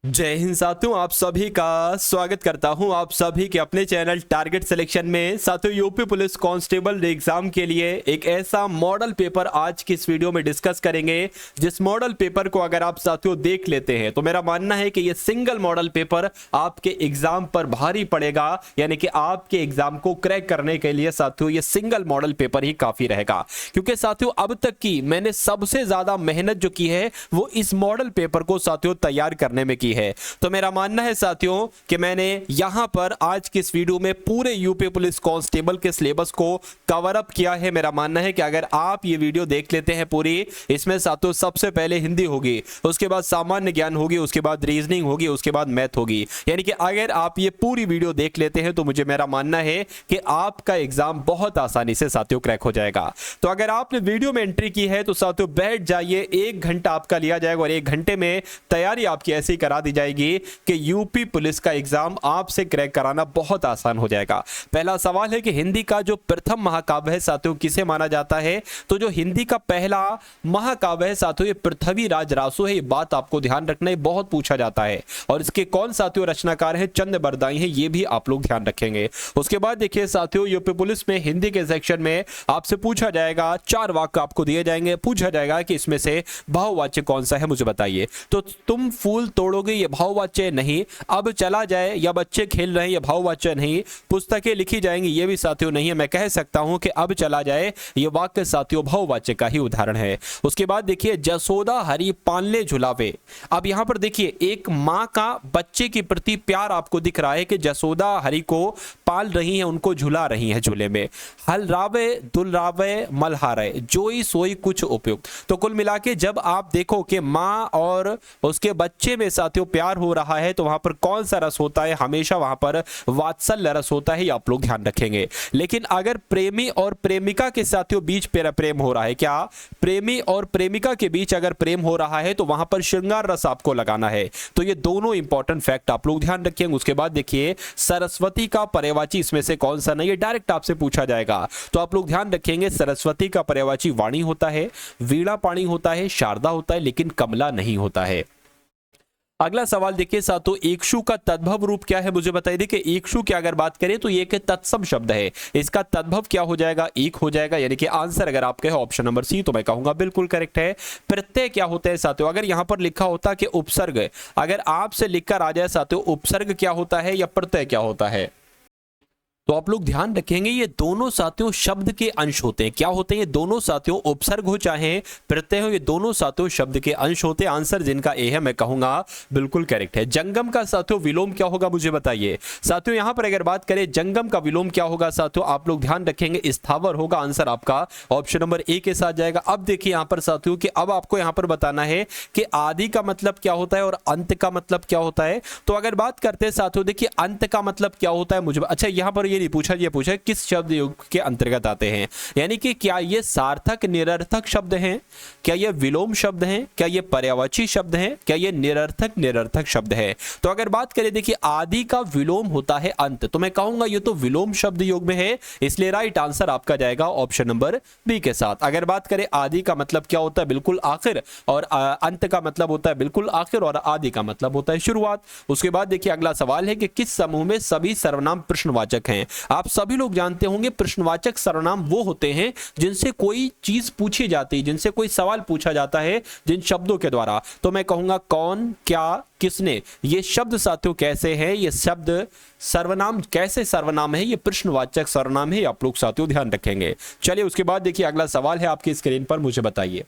जय हिंद साथियों, आप सभी का स्वागत करता हूं आप सभी के अपने चैनल टारगेट सिलेक्शन में। साथियों, यूपी पुलिस कांस्टेबल एग्जाम के लिए एक ऐसा मॉडल पेपर आज की इस वीडियो में डिस्कस करेंगे जिस मॉडल पेपर को अगर आप साथियों देख लेते हैं तो मेरा मानना है कि ये सिंगल मॉडल पेपर आपके एग्जाम पर भारी पड़ेगा, यानी कि आपके एग्जाम को क्रैक करने के लिए साथियों ये सिंगल मॉडल पेपर ही काफी रहेगा। क्योंकि साथियों अब तक की मैंने सबसे ज्यादा मेहनत जो की है वो इस मॉडल पेपर को साथियों तैयार करने में की है। तो मेरा मानना है साथियों कि मैंने यहां पर आज की इस वीडियो में पूरे यूपी पुलिस कांस्टेबल के सिलेबस को कवर अप किया है। मेरा मानना है कि अगर आप ये वीडियो देख लेते हैं पूरी, इसमें साथियों सबसे पहले हिंदी होगी, उसके बाद सामान्य ज्ञान होगी, उसके बाद रीजनिंग होगी, उसके बाद मैथ होगी। यानी कि अगर आप ये पूरी वीडियो देख लेते हैं तो मुझे मेरा मानना है कि आपका एग्जाम बहुत आसानी से साथियों क्रैक हो जाएगा। तो अगर आपने वीडियो में एंट्री की है तो साथियों बैठ जाइए, 1 घंटा आपका लिया जाएगा और 1 घंटे में तैयारी आपकी ऐसी करा दी जाएगी कि यूपी पुलिस का एग्जाम आपसे क्रैक कराना बहुत आसान हो जाएगा। पहला सवाल है कि हिंदी का जो प्रथम महाकाव्य है साथियों किसे माना जाता है? तो जो हिंदी का पहला महाकाव्य है साथियों ये पृथ्वीराज रासो है। ये बात आपको ध्यान रखना है, बहुत पूछा जाता है। और इसके कौन साथियों रचनाकार हैं? चंद बरदाई हैं, ये भी आप लोग ध्यान रखेंगे। उसके बाद देखिए साथियों यूपी पुलिस में हिंदी के सेक्शन में आपसे पूछा जाएगा, 4 वाक्य आपको दिए जाएंगे, पूछा जाएगा कि इसमें से भाववाच्य कौन सा है मुझे बताइए। तो तुम फूल तोड़ोगे ये भाववाच्य नहीं, अब चला जाए या बच्चे खेल रहे हैं ये भाववाच्य नहीं, पुस्तकें लिखी जाएंगी ये भी साथियों नहीं है। मैं कह सकता हूं कि अब चला जाए ये वाक्य साथियों भाववाच्य का ही उदाहरण है। उसके बाद देखिए जसोदा हरि पालने झुलावे। अब यहां पर देखिए एक मां का बच्चे के प्रति प्यार आपको दिख रहा है कि जसोदा हरि को पाल रही है, उनको झुला रही है झूले में। हलरावे दुलरावे मलहारे जोई सोई कुछ उपयुक्त। तो कुल मिला के जब आप देखो कि मां और उसके बच्चे में साथियों प्यार हो रहा है तो वहां पर कौन सा रस होता है? हमेशा वहां पर वात्सल्य रस होता है, ये आप लोग ध्यान रखेंगे। लेकिन अगर प्रेमी और प्रेमिका के साथियों बीच प्रेम हो रहा है, क्या प्रेमी और प्रेमिका के बीच अगर प्रेम हो रहा है तो वहां पर श्रृंगार रस आपको लगाना है। तो ये दोनों इंपॉर्टेंट फैक्ट आप लोग ध्यान रखेंगे। उसके बाद देखिए सरस्वती का पर्यायवाची इसमें से कौन सा नहीं, ये डायरेक्ट आपसे पूछा जाएगा। तो आप लोग ध्यान रखेंगे सरस्वती का पर्यायवाची वाणी होता है, वीणा पाणी होता है, शारदा होता है, लेकिन कमला नहीं होता है। अगला सवाल देखिए साथियों इक्षु का तद्भव रूप क्या है मुझे बताइए। देखिए इक्षु की अगर बात करें तो ये एक तत्सम शब्द है, इसका तद्भव क्या हो जाएगा? एक हो जाएगा। यानी कि आंसर अगर आप कहे ऑप्शन नंबर सी तो मैं कहूंगा बिल्कुल करेक्ट है। प्रत्यय क्या होता है साथियों? अगर यहां पर लिखा होता कि उपसर्ग, अगर आपसे लिखकर आ जाए साथियों उपसर्ग क्या होता है या प्रत्यय क्या होता है, तो आप लोग ध्यान रखेंगे ये दोनों साथियों शब्द के अंश होते हैं। क्या होते हैं ये दोनों साथियों? उपसर्ग हो चाहे प्रत्यय हो, ये दोनों साथियों शब्द के अंश होते हैं। आंसर जिनका ए है मैं कहूंगा बिल्कुल करेक्ट है। जंगम का साथियों विलोम क्या होगा मुझे बताइए। साथियों यहां पर अगर बात करें जंगम का विलोम क्या होगा साथियों, आप लोग ध्यान रखेंगे स्थावर होगा। आंसर आपका ऑप्शन नंबर ए के साथ जाएगा। अब देखिए यहां पर साथियों कि अब आपको यहां पर बताना है कि आदि का मतलब क्या होता है और अंत का मतलब क्या होता है। तो अगर बात करते हैं साथियों देखिए अंत का मतलब क्या होता है मुझे, अच्छा यहां पर ये पूछा किस शब्द युग के अंतर्गत आते हैं, यानी कि क्या ये सार्थक निरर्थक शब्द हैं, क्या ये विलोम शब्द हैं, क्या ये पर्यायवाची शब्द हैं, क्या ये निरर्थक शब्द है। तो अगर बात करें देखिए आदि का विलोम होता है अंत, तो मैं कहूंगा ये तो विलोम शब्द योग में है, इसलिए राइट आंसर आपका जाएगा ऑप्शन नंबर बी के साथ। अगर बात करें आदि का मतलब क्या होता है, बिल्कुल आखिर, और अंत का मतलब होता है बिल्कुल आखिर, और आदि का मतलब होता है शुरुआत। उसके बाद देखिए अगला सवाल है कि किस समूह में सभी सर्वनाम प्रश्नवाचक हैं। आप सभी लोग जानते होंगे प्रश्नवाचक सर्वनाम वो होते हैं जिनसे कोई चीज पूछी जाती है, जिनसे कोई सवाल पूछा जाता है जिन शब्दों के द्वारा। तो मैं कहूंगा कौन, क्या, किसने, ये शब्द साथियों कैसे हैं, ये शब्द सर्वनाम कैसे सर्वनाम है, ये प्रश्नवाचक सर्वनाम है, आप लोग साथियों ध्यान रखेंगे। चलिए उसके बाद देखिए अगला सवाल है आपकी स्क्रीन पर, मुझे बताइए।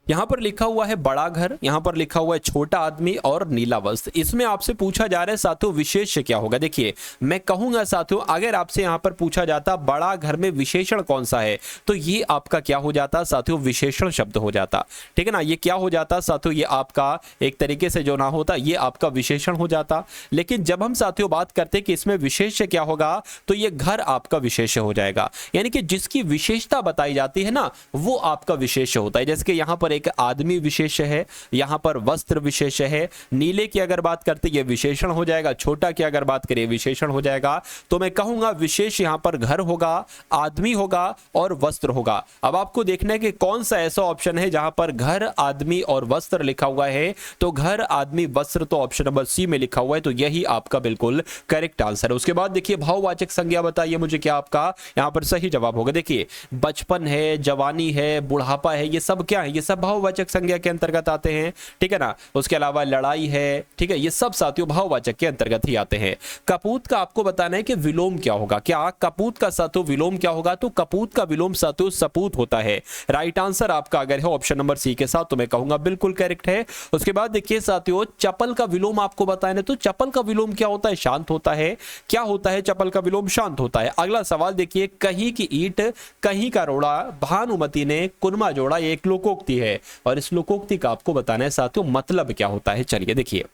यहां पर लिखा हुआ है बड़ा घर, यहां पर लिखा हुआ है छोटा आदमी और नीला वस्त्र। इसमें आपसे पूछा जा रहा है साथियों विशेष्य क्या होगा। देखिए मैं कहूंगा साथियों अगर आपसे यहां पर पूछा जाता बड़ा घर में विशेषण कौन सा है, तो ये आपका क्या हो जाता साथियों, विशेषण शब्द हो जाता। ठीक है ना, ये क्या हो जाता साथियों, ये आपका एक तरीके से जो ना होता ये आपका विशेषण हो जाता। लेकिन जब हम साथियों बात करते हैं कि इसमें विशेष्य क्या होगा, तो ये घर आपका विशेष्य हो जाएगा। यानी कि जिसकी विशेषता बताई जाती है ना वो आपका विशेष्य होता है। जैसे कि यहां पर एक आदमी विशेष है, यहाँ पर वस्त्र विशेष है। नीले की अगर बात करते ये विशेषण हो जाएगा, छोटा की अगर बात करें विशेषण हो जाएगा। तो मैं कहूंगा विशेष यहाँ पर घर होगा, आदमी होगा और वस्त्र होगा। अब आपको देखना है कि कौन सा ऐसा ऑप्शन है जहां पर घर, आदमी और वस्त्र लिखा हुआ है। तो घर, आदमी, वस्त्र तो ऑप्शन नंबर सी में लिखा हुआ है, तो यही आपका बिल्कुल करेक्ट आंसर है। उसके बाद देखिए भाववाचक संज्ञा बताइए मुझे क्या आपका यहां पर सही जवाब होगा। देखिए बचपन है, जवानी है, बुढ़ापा है, ये सब क्या है, ये सब भाववाचक संज्ञा के अंतर्गत आते हैं, ठीक है ना। उसके अलावा लड़ाई है, ठीक है, ये सब साथियों भाववाचक के अंतर्गत ही आते हैं। कपूत का आपको बताना है कि विलोम क्या होगा। क्या कपूत का साथियों विलोम क्या होगा? तो कपूत का विलोम साथियों सपूत होता है। राइट आंसर आपका अगर है ऑप्शन नंबर सी के साथ तो मैं कहूंगा बिल्कुल करेक्ट है। उसके बाद देखिए साथियों चपल का विलोम आपको बताना है, तो चपल का विलोम क्या होता है? शांत होता है। क्या होता है चपल का विलोम? शांत होता है। अगला सवाल देखिए, कहीं की ईंट कहीं का रोड़ा, भानुमति ने कुनमा जोड़ा, ये एक लोकोक्ति है और इस लोकोक्ति का आपको बताना है साथियों मतलब क्या होता है। चलिए देखिए,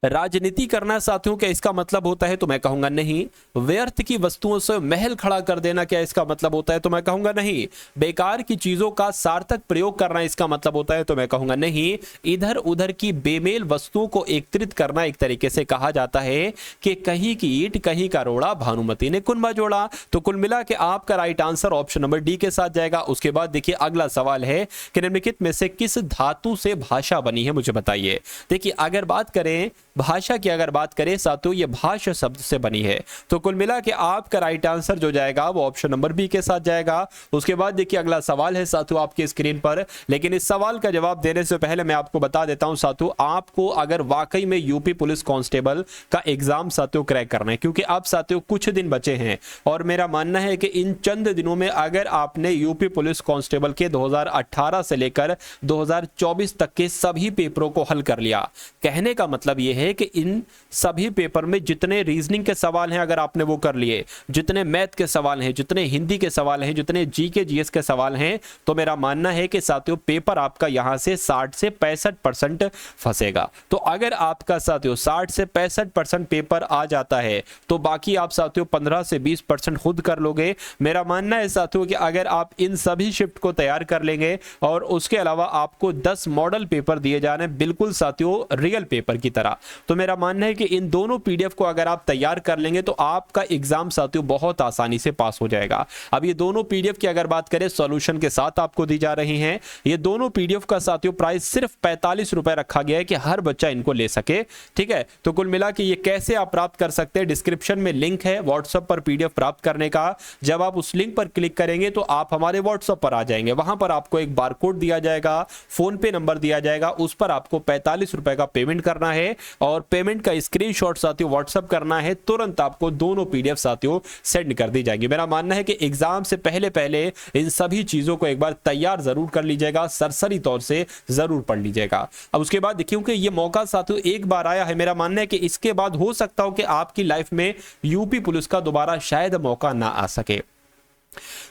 राजनीति करना साथियों क्या इसका मतलब होता है? तो मैं कहूंगा नहीं। व्यर्थ की वस्तुओं से महल खड़ा कर देना क्या इसका मतलब होता है? तो मैं कहूंगा नहीं। बेकार की चीजों का सार्थक प्रयोग करना इसका मतलब होता है? तो मैं कहूंगा नहीं। इधर उधर की बेमेल वस्तुओं को एकत्रित करना एक तरीके से कहा जाता है कि कहीं की ईंट कहीं का रोड़ा, भानुमति ने कुनबा जोड़ा। तो कुल मिला के आपका right answer option number D के साथ जाएगा। उसके बाद देखिए अगला सवाल है कि निम्नलिखित में से किस धातु से भाषा बनी है, मुझे बताइए। देखिए अगर बात करें भाषा की, अगर बात करें साथियों ये भाषा शब्द से बनी है, तो कुल मिला के आपका राइट आंसर जो जाएगा वो ऑप्शन नंबर बी के साथ जाएगा। उसके बाद देखिए अगला सवाल है साथियों आपकी स्क्रीन पर, लेकिन इस सवाल का जवाब देने से पहले मैं आपको बता देता हूं साथियों, आपको अगर वाकई में यूपी पुलिस कांस्टेबल का एग्जाम साथियों क्रैक करना है, क्योंकि अब साथियों कुछ दिन बचे हैं और मेरा मानना है कि इन चंद दिनों में अगर आपने यूपी पुलिस कांस्टेबल के 2018 से लेकर 2024 तक के सभी पेपरों को हल कर लिया, कहने का मतलब यह है कि इन सभी पेपर में जितने रीजनिंग के सवाल हैं अगर आपने वो कर लिए, जितने मैथ के सवाल हैं, जितने हिंदी के सवाल हैं, जितने जीके जीएस के सवाल हैं, तो मेरा मानना है कि साथियों पेपर आपका यहां से 60 से 65% फंसेगा। तो अगर आपका साथियों 60 से 65% पेपर आ जाता है तो बाकी आप साथियों 15 से 20% खुद कर लोगे। मेरा मानना है साथियों कि अगर आप इन सभी शिफ्ट को तैयार कर लेंगे और उसके अलावा आपको 10 मॉडल पेपर दिए जाने बिल्कुल साथियों रियल पेपर की तरह, तो मेरा मानना है कि इन दोनों पीडीएफ को अगर आप तैयार कर लेंगे तो आपका एग्जाम साथियों बहुत आसानी से पास हो जाएगा। अब ये दोनों पीडीएफ की अगर बात करें सॉल्यूशन के साथ आपको दी जा रही हैं। ये दोनों पीडीएफ का साथियों प्राइस सिर्फ 45 रुपए रखा गया है कि हर बच्चा इनको ले सके, ठीक है। तो कुल मिला के ये कैसे आप प्राप्त कर सकते हैं, डिस्क्रिप्शन में लिंक है व्हाट्सएप पर पीडीएफ प्राप्त करने का। जब आप उस लिंक पर क्लिक करेंगे तो आप हमारे व्हाट्सएप पर आ जाएंगे, वहां पर आपको एक बारकोड दिया जाएगा, फोन पे नंबर दिया जाएगा, उस पर आपको 45 रुपए का पेमेंट करना है और पेमेंट का स्क्रीनशॉट साथियों व्हाट्सएप करना है। तुरंत आपको दोनों पीडीएफ साथियों सेंड कर दी जाएगी। मेरा मानना है कि एग्जाम से पहले पहले इन सभी चीजों को एक बार तैयार जरूर कर लीजिएगा, सरसरी तौर से जरूर पढ़ लीजिएगा। अब उसके बाद देखिए कि ये मौका साथियों एक बार आया है, मेरा मानना है कि इसके बाद हो सकता हो कि आपकी लाइफ में यूपी पुलिस का दोबारा शायद मौका ना आ सके,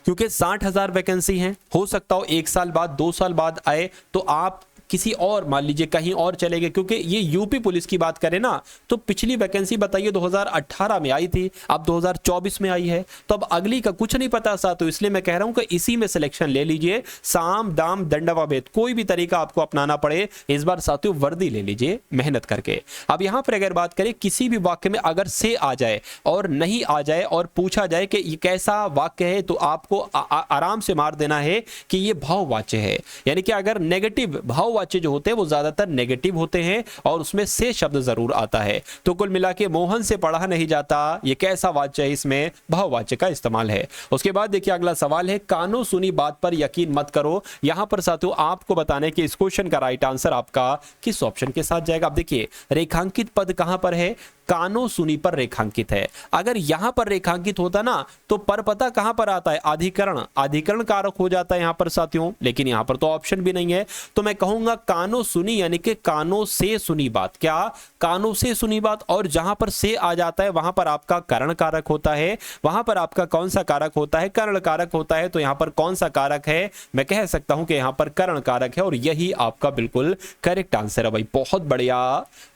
क्योंकि 60,000 वैकेंसी हैं। हो सकता हो 1 साल बाद 2 साल बाद आए तो आप किसी और मान लीजिए कहीं और चले गए, क्योंकि ये यूपी पुलिस की बात करें ना तो पिछली वैकेंसी बताइए 2018 में आई थी, अब 2024 में आई है, तो अब अगली का कुछ नहीं पता सा। तो इसलिए मैं कह रहा हूं कि इसी में सिलेक्शन ले लीजिए, साम दाम दंडवा भेद कोई भी तरीका आपको अपनाना पड़े, इस बार साथियों वर्दी ले लीजिए मेहनत करके। अब यहां पर अगर बात करें किसी भी वाक्य में अगर से आ जाए और नहीं आ जाए और पूछा जाए कि ये कैसा वाक्य है, तो आपको आराम से मार देना है कि ये भाववाच्य है। यानी कि अगर नेगेटिव भाववाच्य जो होते हैं वो ज्यादातर नेगेटिव होते हैं और उसमें से शब्द जरूर आता है। तो कुल मिला के मोहन से पढ़ा नहीं जाता, ये कैसा वाच्य है, इसमें भाववाच्य का इस्तेमाल है। उसके बाद देखिए अगला सवाल है, कानो सुनी बात पर यकीन मत करो। यहां पर साथियों आपको बताने कि इस क्वेश्चन का राइट आंसर आपका किस ऑप्शन के साथ जाएगा। आप देखिए रेखांकित पद कहां पर है, कानो सुनी पर रेखांकित है। अगर यहां पर रेखांकित होता ना तो पर पता कहां पर आता है, अधिकरण, अधिकरण कारक हो जाता है यहां पर साथियों, लेकिन यहां पर तो ऑप्शन भी नहीं है। तो मैं कहूंगा कानो सुनी यानी कि कानों से सुनी बात, क्या कानों से सुनी बात, और जहां पर से आ जाता है वहां पर आपका करण कारक होता है। वहां पर आपका कौन सा कारक होता है, करण कारक होता है। तो यहां पर कौन सा कारक है, मैं कह सकता हूं कि यहां पर करण कारक है और यही आपका बिल्कुल करेक्ट आंसर है भाई। बहुत बढ़िया,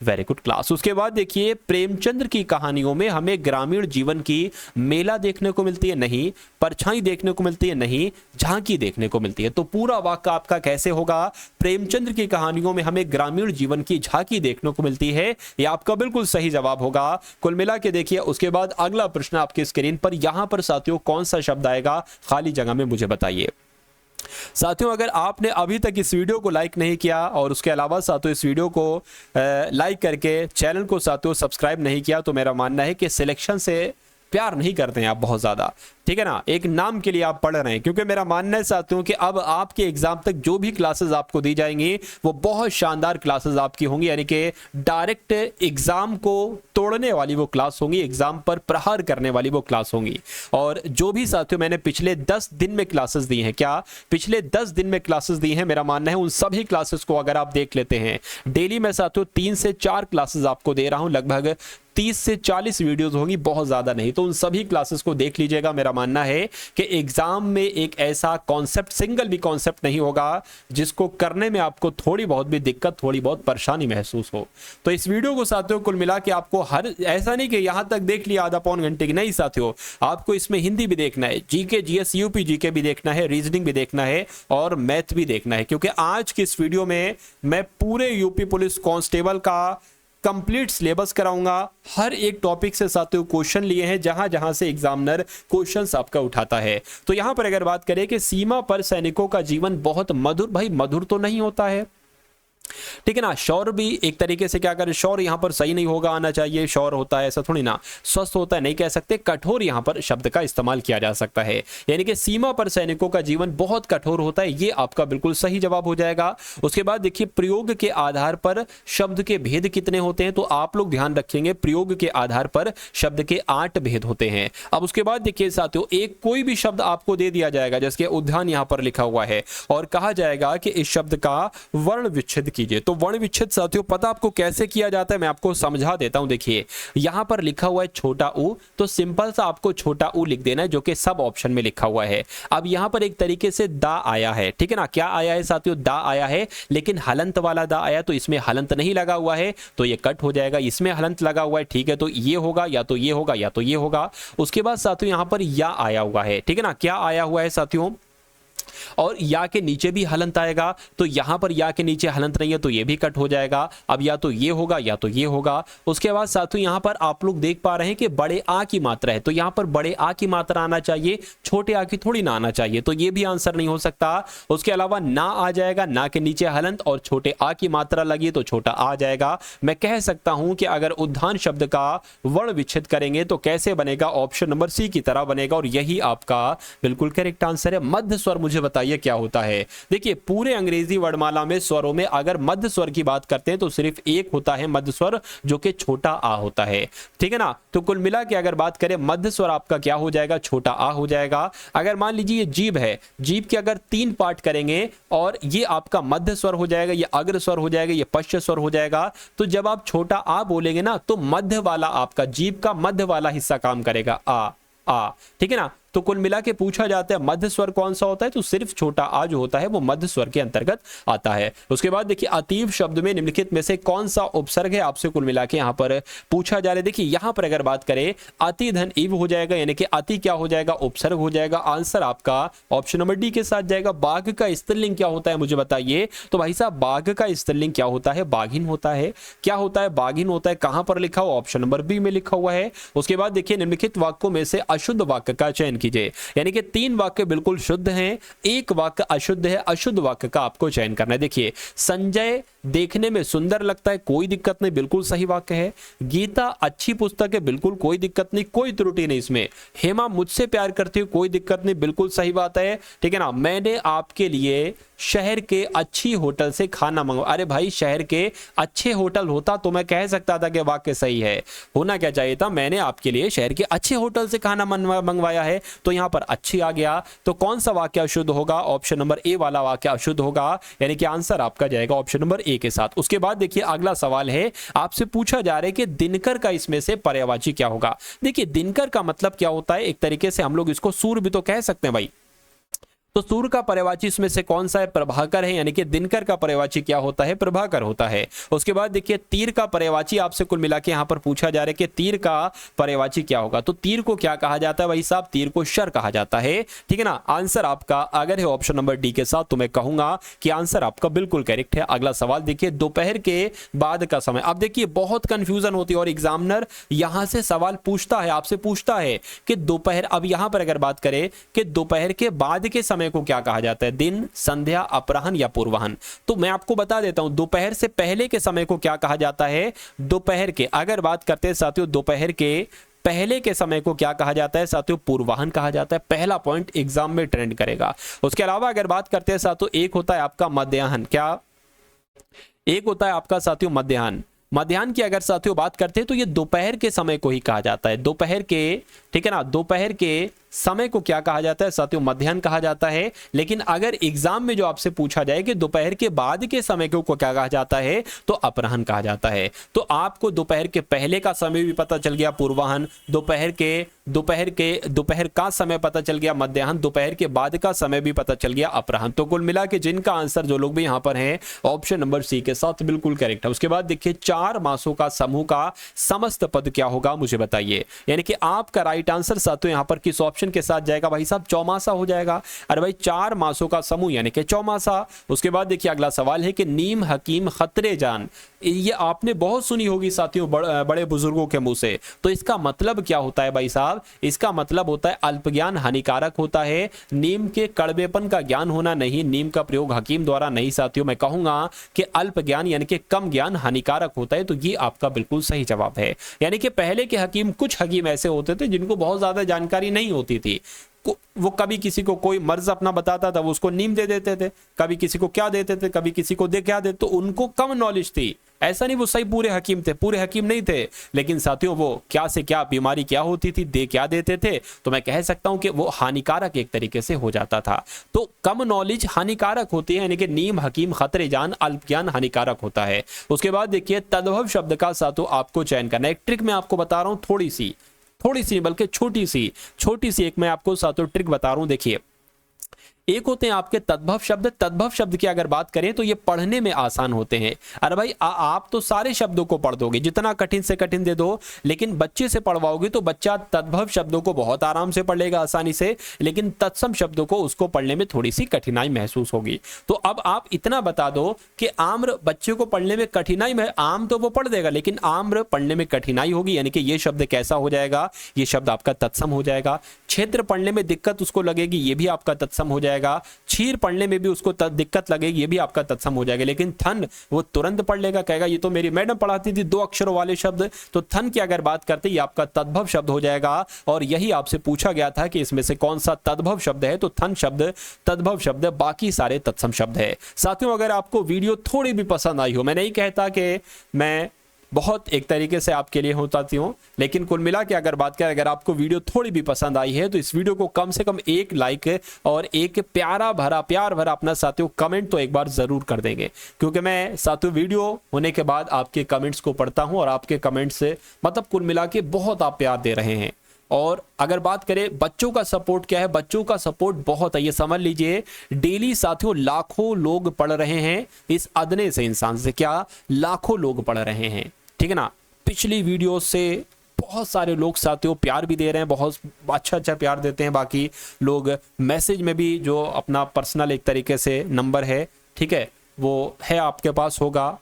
वेरी गुड क्लास। उसके बाद देखिए प्रेमचंद्र की कहानियों में हमें ग्रामीण जीवन की मेला देखने को मिलती है? नहीं। परछाई देखने को मिलती है? नहीं। झांकी देखने को मिलती है। तो पूरा वाक्य आपका कैसे होगा? प्रेमचंद्र की कहानियों में हमें ग्रामीण जीवन की झांकी देखने को मिलती है। यह आपका बिल्कुल सही जवाब होगा। कुल मिला के देखिए, उसके बाद अगला प्रश्न आपकी स्क्रीन पर, यहां पर साथियों कौन सा शब्द आएगा खाली जगह में, मुझे बताइए। साथियों अगर आपने अभी तक इस वीडियो को लाइक नहीं किया और उसके अलावा साथियों इस वीडियो को लाइक करके चैनल को साथियों सब्सक्राइब नहीं किया, तो मेरा मानना है कि सिलेक्शन से प्यार नहीं करते हैं आप बहुत ज्यादा, ठीक है ना। एक नाम के लिए आप पढ़ रहे हैं, क्योंकि मेरा मानना है साथियों कि अब आपके एग्जाम तक जो भी क्लासेस आपको दी जाएंगी वो बहुत शानदार क्लासेस आपकी होंगी, यानी कि डायरेक्ट एग्जाम को तोड़ने वाली वो क्लास होंगी, एग्जाम पर प्रहार करने वाली वो क्लास होंगी। और जो भी साथियों मैंने पिछले 10 दिन में क्लासेस दी हैं, क्या पिछले 10 दिन में क्लासेस दी हैं, मेरा मानना है उन सभी क्लासेस को अगर आप देख लेते हैं, डेली मैं साथियों 3 से 4 क्लासेस आपको दे रहा हूं, लगभग 30 से 40 वीडियोस होंगी, बहुत ज्यादा नहीं। तो उन सभी क्लासेस को देख लीजिएगा। मेरा मानना है कि एग्जाम में एक ऐसा कॉन्सेप्ट, सिंगल भी कॉन्सेप्ट नहीं होगा जिसको करने में आपको थोड़ी बहुत भी दिक्कत, थोड़ी बहुत परेशानी महसूस हो। तो इस वीडियो को साथियों कुल मिला के आपको हर, ऐसा नहीं कि यहां तक देख लिया आधा पौन घंटे की, नहीं साथियों, आपको इसमें हिंदी भी देखना है, जीके जीएस यूपी जीके भी देखना है, रीजनिंग भी देखना है और मैथ भी देखना है। क्योंकि आज की इस वीडियो में मैं पूरे यूपी पुलिस कांस्टेबल का कंप्लीट सिलेबस कराऊंगा। हर एक टॉपिक से साथियों क्वेश्चन लिए हैं, जहां जहां से एग्जामिनर क्वेश्चंस आपका उठाता है। तो यहां पर अगर बात करें कि सीमा पर सैनिकों का जीवन बहुत मधुर, भाई मधुर तो नहीं होता है, ठीक है ना। शौर्य भी एक तरीके से क्या करें, शौर्य यहां पर सही नहीं होगा, आना चाहिए शौर्य होता है, ऐसा थोड़ी ना। स्वस्थ होता है नहीं कह सकते, कठोर यहां पर शब्द का इस्तेमाल किया जा सकता है, यानी कि सीमा पर सैनिकों का जीवन बहुत कठोर होता है, ये आपका बिल्कुल सही जवाब हो जाएगा। उसके बाद देखिए, प्रयोग के आधार पर शब्द के भेद कितने होते हैं, तो आप लोग ध्यान रखेंगे प्रयोग के आधार पर शब्द के 8 भेद होते हैं। अब उसके बाद देखिए साथियों, एक कोई भी शब्द आपको दे दिया जाएगा, जैसे उद्यान यहां पर लिखा हुआ है, और कहा जाएगा कि इस शब्द का वर्ण विच्छेद कीजिए। तो वर्ण विच्छेद साथियों पता आपको कैसे किया जाता है, मैं आपको समझा देता हूं। देखिए यहां पर लिखा हुआ है छोटा ऊ, तो सिंपल सा आपको छोटा ऊ लिख देना है, जो कि सब ऑप्शन में लिखा हुआ है। अब यहां पर एक तरीके से दा आया है, ठीक है ना। क्या आया है साथियों? दा आया है, लेकिन हलंत वाला दा आया, तो इसमें हलंत नहीं लगा हुआ है, तो ये कट हो जाएगा। इसमें हलंत लगा हुआ है, ठीक है, तो ये होगा, या तो ये होगा या तो ये होगा। उसके बाद साथियों यहां पर या आया हुआ है, ठीक है ना। क्या आया हुआ है साथियों? और या के नीचे भी हलंत आएगा, तो यहां पर या के नीचे हलंत नहीं है, तो ये भी कट हो जाएगा। अब या तो ये होगा या तो ये होगा। उसके बाद साथियों यहां पर आप लोग देख पा रहे हैं कि बड़े आ की मात्रा है, तो यहां पर बड़े आ की मात्रा आना चाहिए, छोटे आ की थोड़ी ना आना चाहिए, तो ये भी आंसर नहीं हो सकता। उसके अलावा ना आ जाएगा, ना के नीचे हलंत और छोटे आ की मात्रा लगी तो छोटा आ जाएगा। मैं कह सकता हूं कि अगर उद्यान शब्द का वर्ण विच्छेद करेंगे तो कैसे बनेगा? ऑप्शन नंबर सी की तरह बनेगा, और यही आपका बिल्कुल करेक्ट आंसर है। मध्य स्वर मुझे बताइए क्या होता है। देखिए पूरे अंग्रेजी वर्णमाला में स्वरों में अगर मध्य स्वर की बात करते हैं तो सिर्फ एक होता है मध्य स्वर, जो कि छोटा आ होता है, ठीक है ना। तो कुल मिला के अगर बात करें, मध्य स्वर आपका क्या हो जाएगा? छोटा आ हो जाएगा। अगर मान लीजिए ये जीभ है, जीभ के अगर 3 पार्ट करेंगे और ये आपका मध्य स्वर हो जाएगा, ये अग्र स्वर हो जाएगा, ये पश्च स्वर हो जाएगा। तो जब आप छोटा आ बोलेंगे ना, तो मध्य वाला आपका जीभ का मध्य वाला हिस्सा काम करेगा, आ, ठीक है ना। तो कुल मिला के पूछा जाता है मध्य स्वर कौन सा होता है, तो सिर्फ छोटा आ जो होता है वो मध्य स्वर के अंतर्गत आता है। उसके बाद देखिए, अतीव शब्द में निम्नलिखित में से कौन सा उपसर्ग है, आपसे कुल मिला के यहां पर पूछा जा रहा है। देखिए यहां पर अगर बात करें, अति धन इव हो जाएगा, यानी कि अति क्या हो जाएगा? उपसर्ग हो जाएगा। आंसर आपका ऑप्शन नंबर डी के साथ जाएगा। बाघ का स्त्रीलिंग क्या होता है, मुझे बताइए। तो भाई साहब बाघ का स्त्रीलिंग क्या होता है? बाघिन होता है। क्या होता है? बाघिन होता है। कहां पर लिखा हुआ? ऑप्शन नंबर बी में लिखा हुआ है। उसके बाद देखिए, निम्नलिखित वाक्यों में से अशुद्ध वाक्य का चयन कीजिए, यानी कि 3 वाक्य बिल्कुल शुद्ध हैं, 1 वाक्य अशुद्ध है, अशुद्ध वाक्य का आपको चयन करना है। देखिए, संजय देखने में सुंदर लगता है, कोई दिक्कत नहीं, बिल्कुल सही वाक्य है। गीता अच्छी पुस्तक है, बिल्कुल कोई दिक्कत नहीं, कोई त्रुटि नहीं इसमें। हेमा मुझसे प्यार करती है, कोई दिक्कत नहीं, बिल्कुल सही बात है, ठीक है ना। मैंने आपके लिए शहर के अच्छी होटल से खाना मंगवाया, अरे भाई शहर के अच्छे होटल होता तो मैं कह सकता था कि वाक्य सही है। होना क्या चाहिए था? मैंने आपके लिए शहर के अच्छे होटल से खाना मंगवाया है, तो यहां पर अच्छी आ गया। तो कौन सा वाक्य अशुद्ध होगा? ऑप्शन नंबर ए वाला वाक्य अशुद्ध होगा, यानी कि आंसर आपका जाएगा ऑप्शन नंबर ए के साथ। उसके बाद देखिए अगला सवाल है, आपसे पूछा जा रहा है कि दिनकर का इसमें से पर्यायवाची क्या होगा। देखिए दिनकर का मतलब क्या होता है, एक तरीके से हम लोग इसको सूर्य भी तो कह सकते हैं भाई। तो सूर्य का पर्यायवाची इसमें से कौन सा है? प्रभाकर है, यानी कि दिनकर का पर्यायवाची क्या होता है? प्रभाकर होता है। उसके बाद देखिए तीर का पर्यायवाची आपसे कुल मिला के यहां पर पूछा जा रहा है कि तीर का पर्यायवाची क्या होगा। तो तीर को क्या कहा जाता है भाई साहब? तीर को शर कहा जाता है, ठीक है ना। आंसर आपका अगर है ऑप्शन नंबर डी के साथ तो मैं कहूंगा कि आंसर आपका बिल्कुल करेक्ट है। अगला सवाल देखिए, दोपहर के बाद का समय। अब देखिए बहुत कंफ्यूजन होती है और एग्जामिनर यहां से सवाल पूछता है, आपसे पूछता है कि दोपहर, अब यहां पर अगर बात करें कि दोपहर के बाद के समय को क्या कहा जाता है? दिन, संध्या, अपराह्न या पूर्वाह्न। तो मैं आपको बता देता हूं दोपहर से पहले के समय को क्या कहा जाता है? दोपहर के, अगर बात करते हैं साथियों दोपहर के पहले के समय को क्या कहा जाता है साथियों? पूर्वाह्न कहा जाता है। पहला पॉइंट एग्जाम में ट्रेंड करेगा। उसके अलावा अगर बात करते हैं साथियों, एक होता है आपका मध्याह्न। क्या? एक होता है आपका साथियों मध्याह्न। मध्याह्न की अगर साथियों बात करते हैं तो ये दोपहर के समय को ही कहा जाता है। दोपहर के, ठीक है ना, दोपहर के समय को क्या कहा जाता है साथियों? मध्याह्न कहा जाता है। लेकिन अगर एग्जाम में जो आपसे पूछा जाए कि दोपहर के बाद के समय को क्या कहा जाता है, तो अपराह्न कहा जाता है। तो आपको दोपहर के पहले का समय भी पता चल गया पूर्वाह्न, दोपहर का समय पता चल गया मध्याह्न, दोपहर के बाद का समय भी पता चल गया अपराह्न। तो कुल मिला के जिनका आंसर जो लोग भी यहां पर हैं ऑप्शन नंबर सी के साथ बिल्कुल करेक्ट है। उसके बाद देखिए 4 मासों का समूह का समस्त पद क्या होगा मुझे बताइए। यानी कि आपका राइट आंसर साथियों यहां पर किस ऑप्शन के साथ जाएगा भाई साहब? चौमासा हो जाएगा। अरे भाई 4 मासों का समूह यानी कि चौमासा। उसके बाद देखिए अगला सवाल है कि नीम हकीम खतरे जान, ये आपने बहुत सुनी होगी साथियों बड़े बुजुर्गों के मुंह से। तो इसका मतलब क्या होता है भाई साहब? इसका मतलब होता है अल्प ज्ञान हानिकारक होता है। नीम के कड़वेपन का ज्ञान होना नहीं, नीम का प्रयोग हकीम द्वारा नहीं साथियों। मैं कहूंगा कि अल्प ज्ञान यानी कि कम ज्ञान हानिकारक होता है। तो ये आपका बिल्कुल सही जवाब है। यानी कि पहले के हकीम, कुछ हकीम ऐसे होते थे जिनको बहुत ज्यादा जानकारी नहीं होती थी। वो कभी किसी को कोई मर्ज अपना बताता था वो उसको नीम दे देते थे, कभी किसी को क्या देते थे, कभी किसी को दे क्या देते, तो उनको कम नॉलेज थी। ऐसा नहीं वो सही पूरे हकीम थे, पूरे हकीम नहीं थे। लेकिन साथियों वो क्या से क्या बीमारी क्या होती थी, दे क्या देते थे, तो मैं कह सकता हूं कि वो हानिकारक एक तरीके से हो जाता था। तो कम नॉलेज हानिकारक होती है, यानी कि नीम हकीम खतरे जान, अल्प ज्ञान हानिकारक होता है। उसके बाद देखिए तद्भव शब्द का साथियों आपको चयन करना है। एक ट्रिक मैं आपको बता रहा हूं, थोड़ी सी बल्कि छोटी सी एक मैं आपको साथियों ट्रिक बता रहा हूं। देखिए एक होते हैं आपके तद्भव शब्द की अगर बात करें तो ये पढ़ने में आसान होते हैं। अरे भाई आप तो सारे शब्दों को पढ़ दोगे, जितना कठिन से कठिन दे दो, लेकिन बच्चे से पढ़वाओगे तो बच्चा तद्भव शब्दों को बहुत आराम से पढ़ लेगा आसानी से, लेकिन तत्सम शब्दों को उसको पढ़ने में थोड़ी सी कठिनाई महसूस होगी। तो अब आप इतना बता दो कि आम्र बच्चे को पढ़ने में कठिनाई में, आम तो वो पढ़ देगा लेकिन आम्र पढ़ने में कठिनाई होगी, यानी कि ये शब्द कैसा हो जाएगा? ये शब्द आपका तत्सम हो जाएगा। क्षेत्र पढ़ने में दिक्कत उसको लगेगी, ये भी आपका तत्सम हो जाएगा। क्षीर पढ़ने में भी उसको दिक्कत लगेगी, ये भी आपका तत्सम हो जाएगा। लेकिन थन वो तुरंत पढ़ लेगा, कहेगा ये तो मेरी मैडम पढ़ाती थी 2 अक्षरों वाले शब्द। तो थन की अगर बात करते ये आपका तद्भव शब्द हो जाएगा। और यही आपसे पूछा गया था कि इसमें से कौन सा तद्भव शब्द है, तो थन शब्द तद्भव शब्द, बाकी सारे तत्सम शब्द है। साथियों अगर आपको वीडियो थोड़ी भी पसंद आई हो, मैं नहीं कहता कि मैं बहुत एक तरीके से आपके लिए होताती हूँ, लेकिन कुल मिला के अगर बात करें, अगर आपको वीडियो थोड़ी भी पसंद आई है तो इस वीडियो को कम से कम 1 लाइक और एक प्यार भरा अपना साथियों कमेंट तो एक बार जरूर कर देंगे। क्योंकि मैं साथियों वीडियो होने के बाद आपके कमेंट्स को पढ़ता हूं और आपके कमेंट्स से मतलब कुल मिला के बहुत आप प्यार दे रहे हैं। और अगर बात करें बच्चों का सपोर्ट क्या है, बच्चों का सपोर्ट बहुत है, ये समझ लीजिए। डेली साथियों लाखों लोग पढ़ रहे हैं इस अदने से इंसान से, क्या लाखों लोग पढ़ रहे हैं, ठीक है ना। पिछली वीडियो से बहुत सारे लोग साथियों प्यार भी दे रहे हैं, बहुत अच्छा प्यार देते हैं। बाकी लोग मैसेज में भी जो अपना पर्सनल एक तरीके से नंबर है, ठीक है, वो है आपके पास होगा,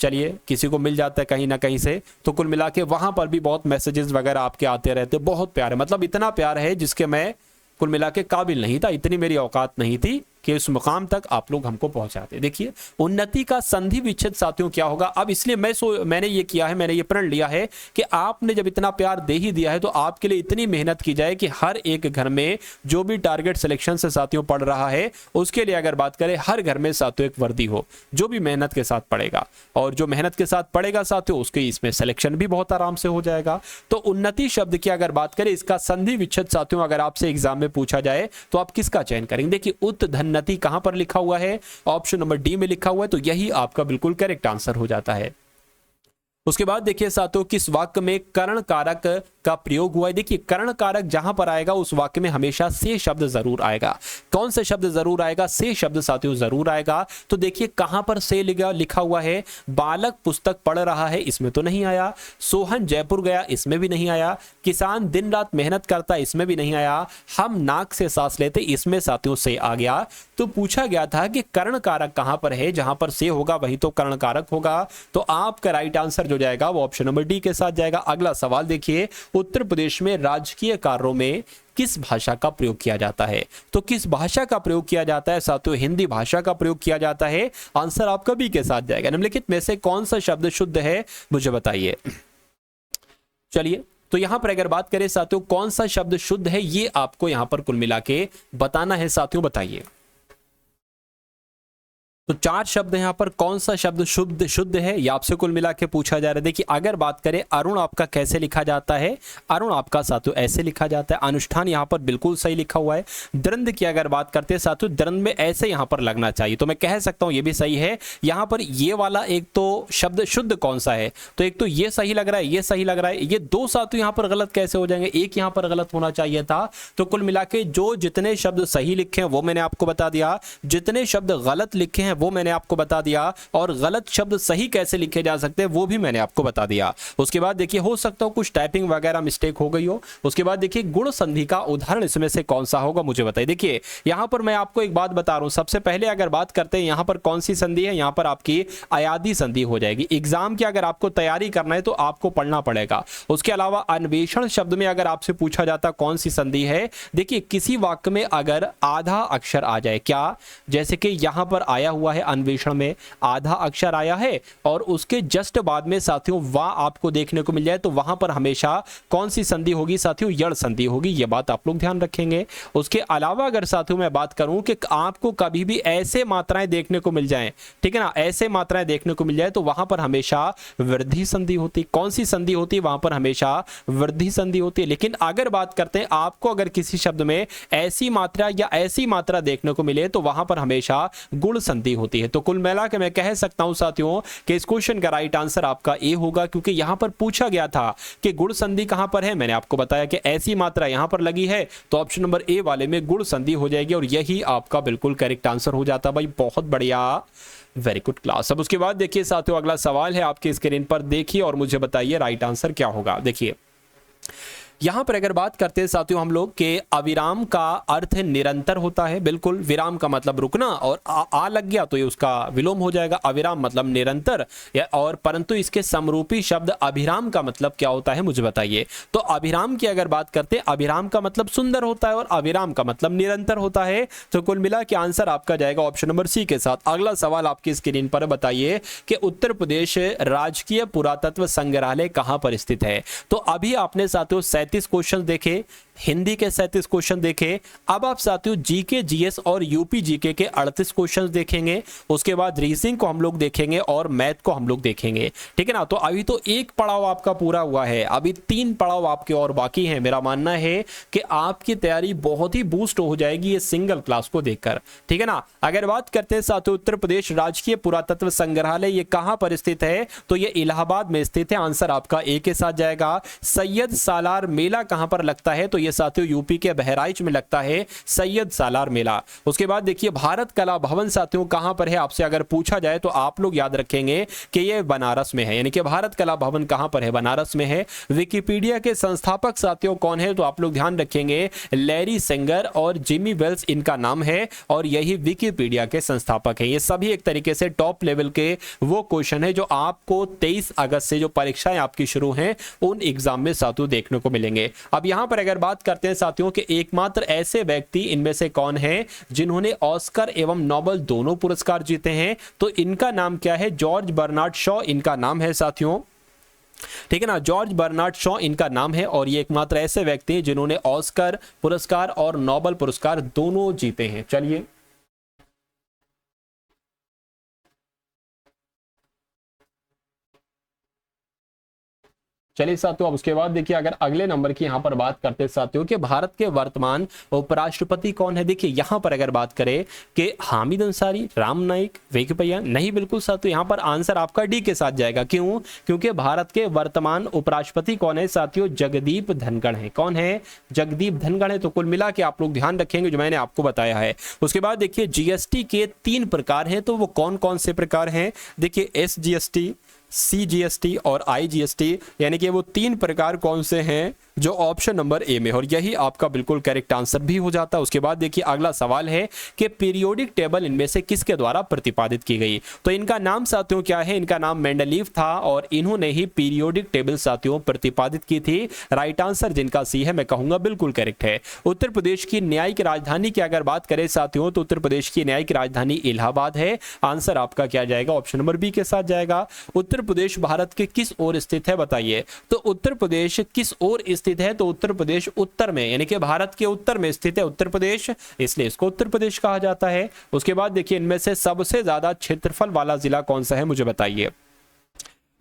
चलिए किसी को मिल जाता है कहीं ना कहीं से, तो कुल मिला के वहां पर भी बहुत मैसेजेस वगैरह आपके आते रहते, बहुत प्यार है। मतलब इतना प्यार है जिसके मैं कुल मिला के काबिल नहीं था, इतनी मेरी औकात नहीं थी कि उस मुकाम तक आप लोग हमको पहुंचाते। देखिए उन्नति का संधि विच्छेद साथियों क्या होगा। अब इसलिए मैंने ये किया है, मैंने ये प्रण लिया है कि आपने जब इतना प्यार दे ही दिया है तो आपके लिए इतनी मेहनत की जाए कि हर एक घर में जो भी टारगेट सिलेक्शन से साथियों पढ़ रहा है उसके लिए अगर बात करें हर घर में साथियों एक वर्दी हो, जो भी मेहनत के साथ पढ़ेगा, और जो मेहनत के साथ पढ़ेगा साथियों उसके इसमें सिलेक्शन भी बहुत आराम से हो जाएगा। तो उन्नति शब्द की अगर बात करें, इसका संधि विच्छेद साथियों अगर आपसे एग्जाम में पूछा जाए तो आप किसका चयन करेंगे? देखिए उत्धन्नति कहां पर लिखा हुआ है? ऑप्शन नंबर डी में लिखा हुआ है, तो यही आपका बिल्कुल करेक्ट आंसर हो जाता है। उसके बाद देखिए साथियों, किस वाक्य में कर्ण कारक का प्रयोग हुआ है। देखिए कर्ण कारक जहां पर आएगा उस वाक्य में हमेशा से शब्द जरूर आएगा। कौन सा शब्द जरूर आएगा? से शब्द साथियों जरूर आएगा। तो देखिए कहां पर से लिखा हुआ है। बालक पुस्तक पढ़ रहा है, इसमें तो नहीं आया। सोहन जयपुर गया, इसमें भी नहीं आया। किसान दिन रात मेहनत करता, इसमें भी नहीं आया। हम नाक से सांस लेते, इसमें साथियों से आ गया। तो पूछा गया था कि कर्ण कारक कहां पर है, जहां पर से होगा वही तो कर्ण कारक होगा। तो आपका राइट आंसर जो जाएगा वो ऑप्शन नंबर डी के साथ जाएगा। अगला सवाल देखिए, उत्तर प्रदेश में राजकीय कार्यों में किस भाषा का प्रयोग किया जाता है? तो किस भाषा का प्रयोग किया जाता है साथियों? हिंदी भाषा का प्रयोग किया जाता है। आंसर आपका बी के साथ जाएगा। निम्नलिखित में से कौन सा शब्द शुद्ध है, मुझे बताइए। चलिए, तो यहां पर अगर बात करें साथियों कौन सा शब्द शुद्ध है, ये आपको यहां पर कुल मिला के बताना है साथियों। बताइए। तो 4 शब्द हैं यहाँ पर, कौन सा शब्द शुद्ध है ये आपसे कुल मिला के पूछा जा रहा है। देखिए अगर बात करें अरुण आपका कैसे लिखा जाता है, अरुण आपका साथियों ऐसे लिखा जाता है। अनुष्ठान यहाँ पर बिल्कुल सही लिखा हुआ है। द्वंद्व की अगर बात करते हैं साथियों, द्वंद्व में ऐसे यहाँ पर लगना चाहिए, तो मैं कह सकता हूँ ये भी सही है। यहाँ पर ये वाला एक तो शब्द शुद्ध कौन सा है, तो एक तो ये सही लग रहा है, ये सही लग रहा है। ये 2 साथियों यहाँ पर गलत कैसे हो जाएंगे, एक यहाँ पर गलत होना चाहिए था। तो कुल मिला के जो जितने शब्द सही लिखे हैं वो मैंने आपको बता दिया, जितने शब्द गलत लिखे हैं वो मैंने आपको बता दिया, और गलत शब्द सही कैसे लिखे जा सकते हैं वो भी मैंने आपको बता दिया। उसके बाद देखिए हो सकता हो कुछ टाइपिंग वगैरह मिस्टेक हो गई हो। उसके बाद देखिए गुण संधि का उदाहरण इसमें से कौन सा होगा, मुझे बताइए। देखिए यहां पर मैं आपको एक बात बता रहा हूं, सबसे पहले अगर बात करते हैं यहां पर कौन सी संधि है, यहां पर आपकी अयादी संधि हो जाएगी। एग्जाम की अगर आपको तैयारी करना है तो आपको पढ़ना पड़ेगा। उसके अलावा अन्वेषण शब्द में अगर आपसे पूछा जाता कौन सी संधि है, देखिए किसी वाक्य में अगर आधा अक्षर आ जाए, क्या जैसे कि यहां पर आया हुआ है अन्वेषण में आधा अक्षर आया है और उसके जस्ट बाद में साथियों वाह आपको देखने को मिल जाए, तो वहां पर हमेशा कौन सी संधि होगी साथियों, यड़ संधि होगी। यह बात आप लोग ध्यान रखेंगे। उसके अलावा अगर साथियों मैं बात करूं कि आपको कभी भी ऐसे मात्राएं देखने को मिल जाएं, ठीक है ना, ऐसे मात्राएं देखने को मिल जाए, तो वहां पर हमेशा वृद्धि संधि होती। कौन सी संधि होती है, वहां पर हमेशा वृद्धि संधि होती है। लेकिन अगर बात करते हैं आपको अगर किसी शब्द में ऐसी मात्रा या ऐसी मात्रा देखने को मिले, तो वहां पर हमेशा गुण संधि होती है। तो कुल मिला के मैं कह सकता हूं साथियों कि इस क्वेश्चन का राइट आंसर आपका ए होगा, क्योंकि यहां पर पूछा गया था कि गुण संधि कहां पर है। मैंने आपको बताया कि ऐसी मात्रा यहां पर लगी है, तो ऑप्शन नंबर ए वाले में गुण संधि हो जाएगी और यही आपका बिल्कुल करेक्ट आंसर हो जाता। भाई बहुत बढ़िया, वेरी गुड क्लास। अब उसके बाद देखिए साथियों अगला सवाल है आपकी स्क्रीन पर, देखिए और मुझे बताइए राइट आंसर क्या होगा। देखिए यहां पर अगर बात करते हैं साथियों हम लोग के अविराम का अर्थ निरंतर होता है। बिल्कुल, विराम का मतलब रुकना और आ लग गया तो ये उसका विलोम हो जाएगा। अविराम मतलब निरंतर, और परंतु इसके समरूपी शब्द अभिराम का मतलब क्या होता है, मुझे बताइए। तो अभिराम की अगर बात करते हैं, अभिराम का मतलब सुंदर होता है और अविराम का मतलब निरंतर होता है। तो कुल मिला के आंसर आपका जाएगा ऑप्शन नंबर सी के साथ। अगला सवाल आपकी स्क्रीन पर, बताइए कि उत्तर प्रदेश राजकीय पुरातत्व संग्रहालय कहां पर स्थित है। तो अभी आपने साथियों 37 क्वेश्चन देखे, हिंदी के 37 क्वेश्चन देखे। अब आप साथियों जीके जीएस और यूपी जीके के 38 क्वेश्चन देखेंगे। उसके बाद रीजनिंग को हम लोग देखेंगे और मैथ को हम लोग देखेंगे, ठीक है ना। तो अभी तो एक पड़ाव आपका पूरा हुआ है, अभी 3 पड़ाव आपके और बाकी हैं। मेरा मानना है कि आपकी तैयारी बहुत ही बूस्ट हो जाएगी ये सिंगल क्लास को देखकर, ठीक है ना। अगर बात करते हैं साथियों उत्तर प्रदेश राजकीय पुरातत्व संग्रहालय ये कहां पर स्थित है, तो ये इलाहाबाद में स्थित है। आंसर आपका ए के साथ जाएगा। सैयद सालार मेला कहां पर लगता है, तो ये साथियों यूपी के बहराइच में लगता है सैयद सालार मेला। उसके बाद देखिए भारत कला भवन साथियों कहां पर है, आपसे अगर पूछा जाए तो आप लोग याद रखेंगे कि ये बनारस में है, यानी कि भारत कला भवन कहां पर है, बनारस में है। विकिपीडिया के संस्थापक साथियों कौन है, तो आप लोग ध्यान रखेंगे लैरी सेंगर और जिमी वेल्स इनका नाम है, और यही विकिपीडिया के संस्थापक है। ये सभी एक तरीके से टॉप लेवल के वो क्वेश्चन है जो आपको 23 अगस्त से जो परीक्षाएं आपकी शुरू हैं उन एग्जाम में साथियों देखने को मिलेंगे। अब यहां पर अगर बात करते हैं साथियों कि एकमात्र ऐसे व्यक्ति इनमें से कौन है जिन्होंने ऑस्कर एवं नोबेल दोनों पुरस्कार जीते हैं, तो इनका नाम क्या है, जॉर्ज बर्नार्ड शॉ इनका नाम है साथियों, ठीक है ना। जॉर्ज बर्नार्ड शॉ इनका नाम है और ये एकमात्र ऐसे व्यक्ति हैं जिन्होंने ऑस्कर पुरस्कार और नोबेल पुरस्कार दोनों जीते हैं। चलिए चलिए साथियों, अब उसके बाद देखिए अगर अगले नंबर की यहाँ पर बात करते हैं साथियों कि भारत के वर्तमान उपराष्ट्रपति कौन है। देखिए यहाँ पर अगर बात करें कि हामिद अंसारी, राम नाईक, वेंकैया, नहीं बिल्कुल साथियों, यहाँ पर आंसर आपका डी के साथ जाएगा। क्यों? क्योंकि भारत के वर्तमान उपराष्ट्रपति कौन है साथियों? जगदीप धनखड़ है। कौन है? जगदीप धनखड़ है। तो कुल मिला के आप लोग ध्यान रखेंगे जो मैंने आपको बताया है। उसके बाद देखिए जीएसटी के 3 प्रकार हैं, तो वो कौन कौन से प्रकार हैं? देखिए एसजीएसटी, सीजीएसटी और आईजीएसटी, यानी कि वो 3 प्रकार कौन से हैं जो ऑप्शन नंबर ए में, और यही आपका बिल्कुल करेक्ट आंसर भी हो जाता है। उसके बाद देखिए अगला सवाल है कि पीरियोडिक टेबल इनमें से किसके द्वारा प्रतिपादित की गई। तो इनका नाम साथियों क्या है? इनका नाम मेंडलीव था और इन्होंने ही पीरियोडिक टेबल साथियों प्रतिपादित की थी। राइट आंसर जिनका सी है, मैं कहूंगा बिल्कुल करेक्ट है। उत्तर प्रदेश की न्यायिक राजधानी की अगर बात करें साथियों तो उत्तर प्रदेश की न्यायिक राजधानी इलाहाबाद है। आंसर आपका क्या जाएगा? ऑप्शन नंबर बी के साथ जाएगा। उत्तर प्रदेश भारत के किस ओर स्थित है बताइए। तो उत्तर प्रदेश किस ओर स्थित है? तो उत्तर प्रदेश उत्तर में, यानी कि भारत के उत्तर में स्थित है उत्तर प्रदेश, इसलिए इसको उत्तर प्रदेश कहा जाता है। उसके बाद देखिए इनमें से सबसे ज्यादा क्षेत्रफल वाला जिला कौन सा है मुझे बताइए।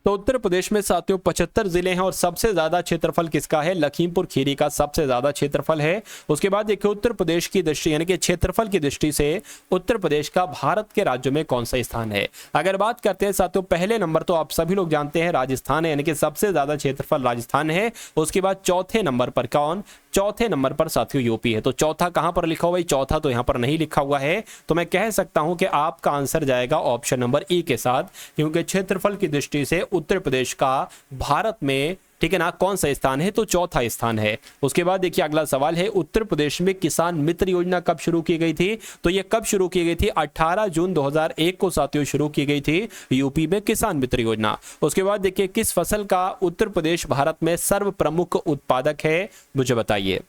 तो उत्तर प्रदेश में साथियों 75 जिले हैं और सबसे ज्यादा क्षेत्रफल किसका है? लखीमपुर खीरी का सबसे ज्यादा क्षेत्रफल है। उसके बाद देखिए उत्तर प्रदेश की दृष्टि यानी कि क्षेत्रफल की दृष्टि से उत्तर प्रदेश का भारत के राज्यों में कौन सा स्थान है। अगर बात करते हैं साथियों पहले नंबर तो आप सभी लोग जानते हैं राजस्थान है, यानी कि सबसे ज्यादा क्षेत्रफल राजस्थान है। उसके बाद चौथे नंबर पर कौन? चौथे नंबर पर साथियों यूपी है। तो चौथा कहां पर लिखा हुआ है? चौथा तो यहां पर नहीं लिखा हुआ है, तो मैं कह सकता हूं कि आपका आंसर जाएगा ऑप्शन नंबर ई के साथ, क्योंकि क्षेत्रफल की दृष्टि से उत्तर प्रदेश का भारत में, ठीक है ना, कौन सा स्थान है? तो चौथा स्थान है। उसके बाद देखिए अगला सवाल है उत्तर प्रदेश में किसान मित्र योजना कब शुरू की गई थी। तो ये कब शुरू की गई थी? 18 जून 2001 को साथियों शुरू की गई थी यूपी में किसान मित्र योजना। उसके बाद देखिए किस फसल का उत्तर प्रदेश भारत में सर्व प्रमुख उत्पादक है मुझे बताइए।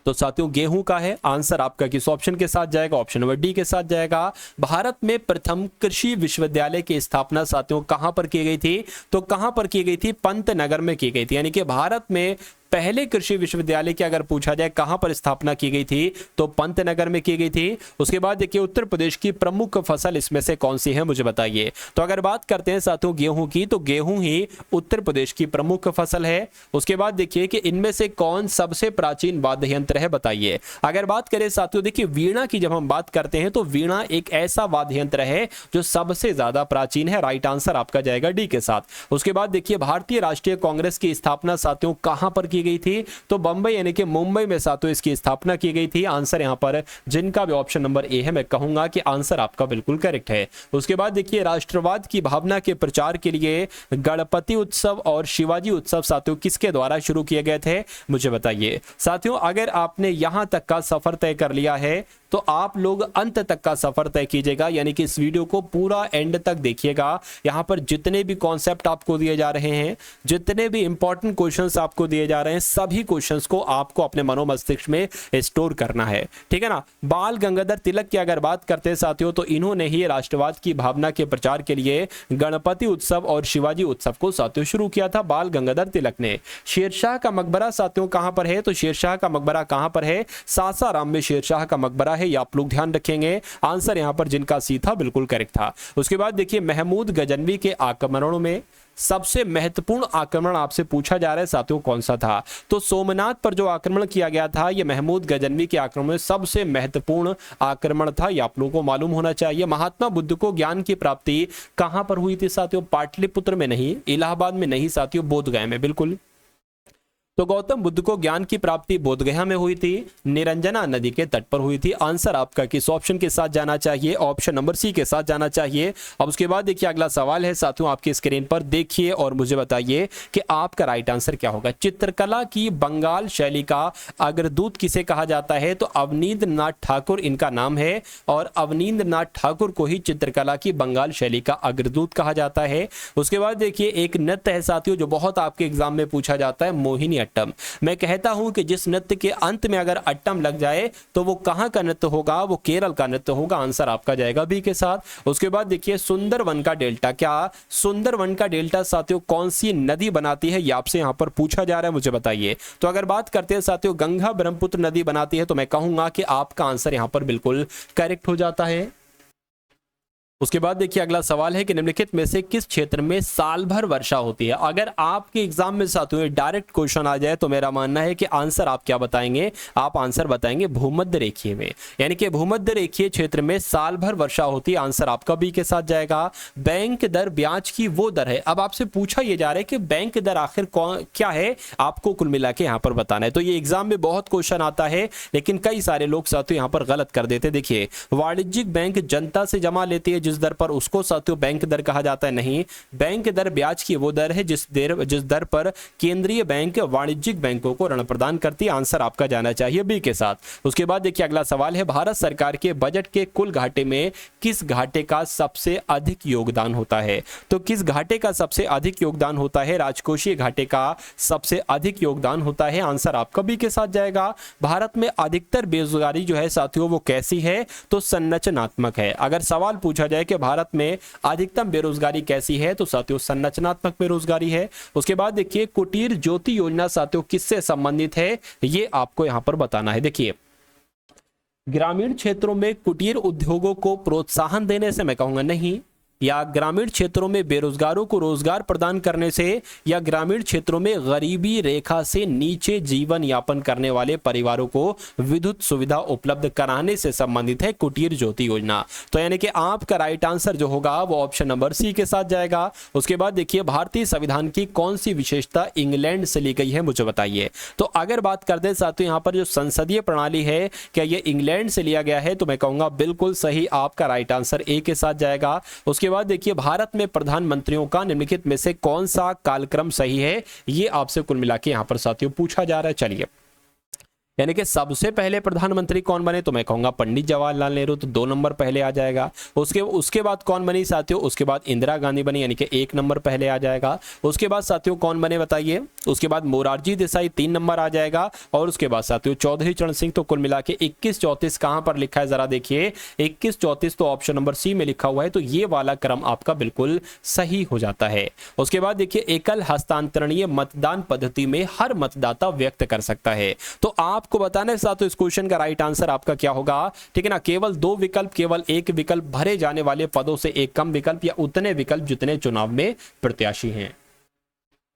तो साथियों गेहूं का है। आंसर आपका किस ऑप्शन के साथ जाएगा? ऑप्शन नंबर डी के साथ जाएगा। भारत में प्रथम कृषि विश्वविद्यालय की स्थापना साथियों कहां पर की गई थी? तो कहां पर की गई थी? पंतनगर में की गई थी। यानी कि भारत में पहले कृषि विश्वविद्यालय की अगर पूछा जाए कहां पर स्थापना की गई थी तो पंतनगर में की गई थी। उसके बाद देखिए उत्तर प्रदेश की प्रमुख फसल इसमें से कौन सी है मुझे बताइए। तो अगर बात करते हैं साथियों गेहूं की, तो गेहूं ही उत्तर प्रदेश की प्रमुख फसल है। उसके बाद देखिए कि इनमें से कौन सबसे प्राचीन वाद्य यंत्र है बताइए। अगर बात करें साथियों देखिए वीणा की जब हम बात करते हैं तो वीणा एक ऐसा वाद्य यंत्र है जो सबसे ज्यादा प्राचीन है। राइट आंसर आपका जाएगा डी के साथ। उसके बाद देखिए भारतीय राष्ट्रीय कांग्रेस की स्थापना साथियों कहां पर की गई थी? तो बंबई यानी कि मुंबई में साथियों इसकी स्थापना की गई थी। आंसर यहां पर जिनका भी ऑप्शन नंबर ए है, मैं कहूंगा कि आंसर आपका बिल्कुल करेक्ट है। उसके बाद देखिए राष्ट्रवाद की भावना के प्रचार के लिए गणपति उत्सव और शिवाजी उत्सव साथियों किसके द्वारा शुरू किए गए थे मुझे बताइए। साथियों अगर आपने यहां तक का सफर तय कर लिया है तो आप लोग अंत तक का सफर तय कीजिएगा, यानी कि इस वीडियो को पूरा एंड तक देखिएगा। यहां पर जितने भी कॉन्सेप्ट आपको दिए जा रहे हैं, जितने भी इंपॉर्टेंट क्वेश्चंस आपको दिए जा रहे हैं, सभी क्वेश्चंस को आपको अपने मनोमस्तिष्क में स्टोर करना है, ठीक है ना। बाल गंगाधर तिलक की अगर बात करते हैं साथियों तो इन्होंने ही राष्ट्रवाद की भावना के प्रचार के लिए गणपति उत्सव और शिवाजी उत्सव को साथियों शुरू किया था बाल गंगाधर तिलक ने। शेरशाह का मकबरा साथियों कहां पर है? तो शेरशाह का मकबरा कहां पर है? सासाराम में शेरशाह का मकबरा है, ये आप लोग ध्यान रखेंगे। आंसर यहां पर जिनका सी था बिल्कुल करेक्ट था। उसके बाद देखिए महमूद गजनवी के आक्रमणों में सबसे महत्वपूर्ण आक्रमण आपसे पूछा जा रहा है साथियों कौन सा था? तो सोमनाथ पर जो आक्रमण किया गया था यह महमूद गजनवी के आक्रमण में सबसे महत्वपूर्ण आक्रमण था, यह आप लोगों को मालूम होना चाहिए। महात्मा बुद्ध को ज्ञान की प्राप्ति कहां पर हुई थी साथियों? पाटलिपुत्र में नहीं, इलाहाबाद में नहीं साथियों, बोधगया में। बिल्कुल, तो गौतम बुद्ध को ज्ञान की प्राप्ति बोधगया में हुई थी, निरंजना नदी के तट पर हुई थी। आंसर आपका किस ऑप्शन के साथ जाना चाहिए? ऑप्शन नंबर सी के साथ जाना चाहिए। अब उसके बाद देखिए अगला सवाल है साथियों, आपकी स्क्रीन पर देखिए और मुझे बताइए कि आपका राइट आंसर क्या होगा। चित्रकला की बंगाल शैली का अग्रदूत किसे कहा जाता है? तो अवनींद्र नाथ ठाकुर इनका नाम है और अवनींद्र नाथ ठाकुर को ही चित्रकला की बंगाल शैली का अग्रदूत कहा जाता है। उसके बाद देखिए एक नृत्य है साथियों जो बहुत आपके एग्जाम में पूछा जाता है, मोहिनी अट्टम। मैं कहता हूं कि जिस नृत्य के अंत में अगर अट्टम लग जाए तो वो कहां का नृत्य होगा? वो केरल का नृत्य होगा। आंसर आपका जाएगा बी के साथ। उसके बाद देखिए सुंदरवन का डेल्टा, क्या सुंदरवन का डेल्टा साथियों कौन सी नदी बनाती है? ये आपसे यहां पर पूछा जा रहा है, मुझे बताइए। तो अगर बात करते हैं साथियों गंगा ब्रह्मपुत्र नदी बनाती है तो मैं कहूंगा कि आपका आंसर यहां पर बिल्कुल करेक्ट हो जाता है। उसके बाद देखिए अगला सवाल है कि निम्नलिखित में से किस क्षेत्र में साल भर वर्षा होती है। अगर आपके एग्जाम में साथियों डायरेक्ट क्वेश्चन आ जाए तो मेरा मानना है कि आंसर आप क्या बताएंगे, आप आंसर बताएंगे भूमध्य रेखीय में, यानी कि भूमध्य रेखीय क्षेत्र में साल भर वर्षा होती है। आंसर आपका बी के साथ जाएगा। बैंक दर ब्याज की वो दर है। अब आपसे पूछा यह जा रहा है कि बैंक दर आखिर क्या है, आपको कुल मिला के यहाँ पर बताना है। तो ये एग्जाम में बहुत क्वेश्चन आता है, लेकिन कई सारे लोग साथियों यहाँ पर गलत कर देते। देखिए वाणिज्यिक बैंक जनता से जमा लेती है जिस दर पर, उसको साथियों बैंक दर कहा जाता है। नहीं, बैंक दर ब्याज की वो दर है जिस दर पर केंद्रीय बैंक वाणिज्यिक बैंकों को ऋण प्रदान करती है। आंसर आपका जाना चाहिए बी के साथ। उसके बाद देखिए अगला सवाल है, भारत सरकार के बजट के कुल घाटे में किस घाटे का सबसे अधिक योगदान होता है। तो किस घाटे का सबसे अधिक योगदान होता है, राजकोषीय घाटे का सबसे अधिक योगदान होता है। आंसर आपका बी के साथ जाएगा। भारत में अधिकतर बेरोजगारी जो है साथियों वो कैसी है, तो संरचनात्मक है। अगर सवाल पूछा जाए कि भारत में अधिकतम बेरोजगारी कैसी है, तो साथियों संरचनात्मक बेरोजगारी है। उसके बाद देखिए कुटीर ज्योति योजना साथियों किससे संबंधित है, ये आपको यहां पर बताना है। देखिए ग्रामीण क्षेत्रों में कुटीर उद्योगों को प्रोत्साहन देने से मैं कहूंगा नहीं, या ग्रामीण क्षेत्रों में बेरोजगारों को रोजगार प्रदान करने से, या ग्रामीण क्षेत्रों में गरीबी रेखा से नीचे जीवन यापन करने वाले परिवारों को विद्युत सुविधा उपलब्ध कराने से संबंधित है कुटीर ज्योति योजना। तो यानी कि आपका राइट आंसर जो होगा वो ऑप्शन नंबर सी के साथ जाएगा। उसके बाद देखिए भारतीय संविधान की कौन सी विशेषता इंग्लैंड से ली गई है, मुझे बताइए। तो अगर बात करते हैं साथियों यहाँ पर जो संसदीय प्रणाली है, क्या ये इंग्लैंड से लिया गया है, तो मैं कहूंगा बिल्कुल सही, आपका राइट आंसर ए के साथ जाएगा। उसके बाद देखिए भारत में प्रधानमंत्रियों का निम्नलिखित में से कौन सा कालक्रम सही है, ये आपसे कुल मिला के यहां पर साथियों पूछा जा रहा है। चलिए यानी कि सबसे पहले प्रधानमंत्री कौन बने, तो मैं कहूंगा पंडित जवाहरलाल नेहरू, तो 2 नंबर पहले आ जाएगा। उसके बाद कौन बनी साथियों, उसके बाद इंदिरा गांधी बनी, यानी कि 1 नंबर पहले आ जाएगा। उसके बाद साथियों कौन बने बताइए, उसके बाद मोरारजी देसाई 3 नंबर आ जाएगा। और उसके बाद साथियों चौधरी चरण सिंह। तो कुल मिला के 21-34 कहां पर लिखा है, जरा देखिए 21-34 तो ऑप्शन नंबर सी में लिखा हुआ है। तो ये वाला क्रम आपका बिल्कुल सही हो जाता है। उसके बाद देखिए एकल हस्तांतरणीय मतदान पद्धति में हर मतदाता व्यक्त कर सकता है। तो आप को बताने के साथ इस क्वेश्चन का राइट आंसर आपका क्या होगा, ठीक है ना। केवल 2 विकल्प, केवल 1 विकल्प, भरे जाने वाले पदों से एक कम विकल्प, या उतने विकल्प जितने चुनाव में प्रत्याशी हैं।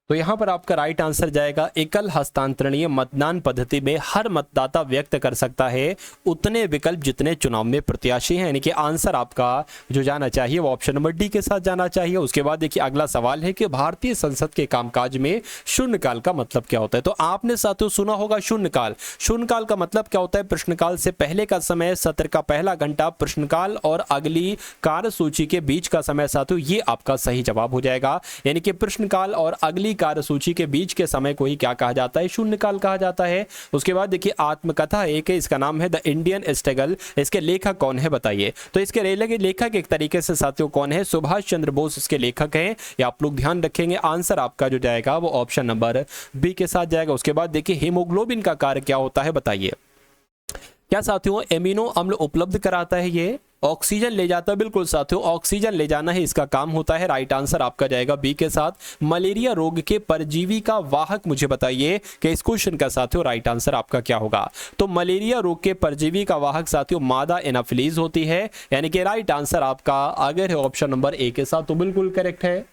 तो यहां पर आपका राइट आंसर जाएगा एकल हस्तांतरणीय मतदान पद्धति में हर मतदाता व्यक्त कर सकता है उतने विकल्प जितने चुनाव में प्रत्याशी हैं, यानी कि आंसर आपका जो जाना चाहिए वो ऑप्शन नंबर डी के साथ जाना चाहिए। उसके बाद देखिए अगला सवाल है कि भारतीय संसद के कामकाज में शून्यकाल का मतलब क्या होता है। तो आपने साथियों सुना होगा शून्यकाल। शून्यकाल का मतलब क्या होता है, प्रश्नकाल से पहले का समय, सत्र का पहला घंटा, प्रश्नकाल और अगली कार्यसूची के बीच का समय साथियों, ये आपका सही जवाब हो जाएगा। यानी कि प्रश्नकाल और अगली कार्यसूची के बीच के समय को ही क्या कहा जाता है, शून्यकाल कहा जाता है। उसके बाद देखिए आत्मकथा एक है, इसका नाम है द इंडियन स्ट्रगल। इसके लेखक कौन है बताइए। तो इसके लेखक एक तरीके से साथियों कौन है, सुभाष चंद्र बोस इसके लेखक हैं। ये आप लोग ध्यान रखेंगे। आंसर आपका जो जाएगा वो ऑप्शन नंबर बी के साथ जाएगा। उसके बाद देखिए हीमोग्लोबिन का कार्य क्या होता है बताइए। क्या साथियों एमिनो अम्ल उपलब्ध कराता है, ये ऑक्सीजन ले जाता है। बिल्कुल साथियों ऑक्सीजन ले जाना है इसका काम होता है। राइट आंसर आपका जाएगा बी के साथ। मलेरिया रोग के परजीवी का वाहक मुझे बताइए कि इस क्वेश्चन का साथियों राइट आंसर आपका क्या होगा। तो मलेरिया रोग के परजीवी का वाहक साथियों मादा एनाफिलीज होती है, यानी कि राइट आंसर आपका अगर है ऑप्शन नंबर ए के साथ तो बिल्कुल करेक्ट है।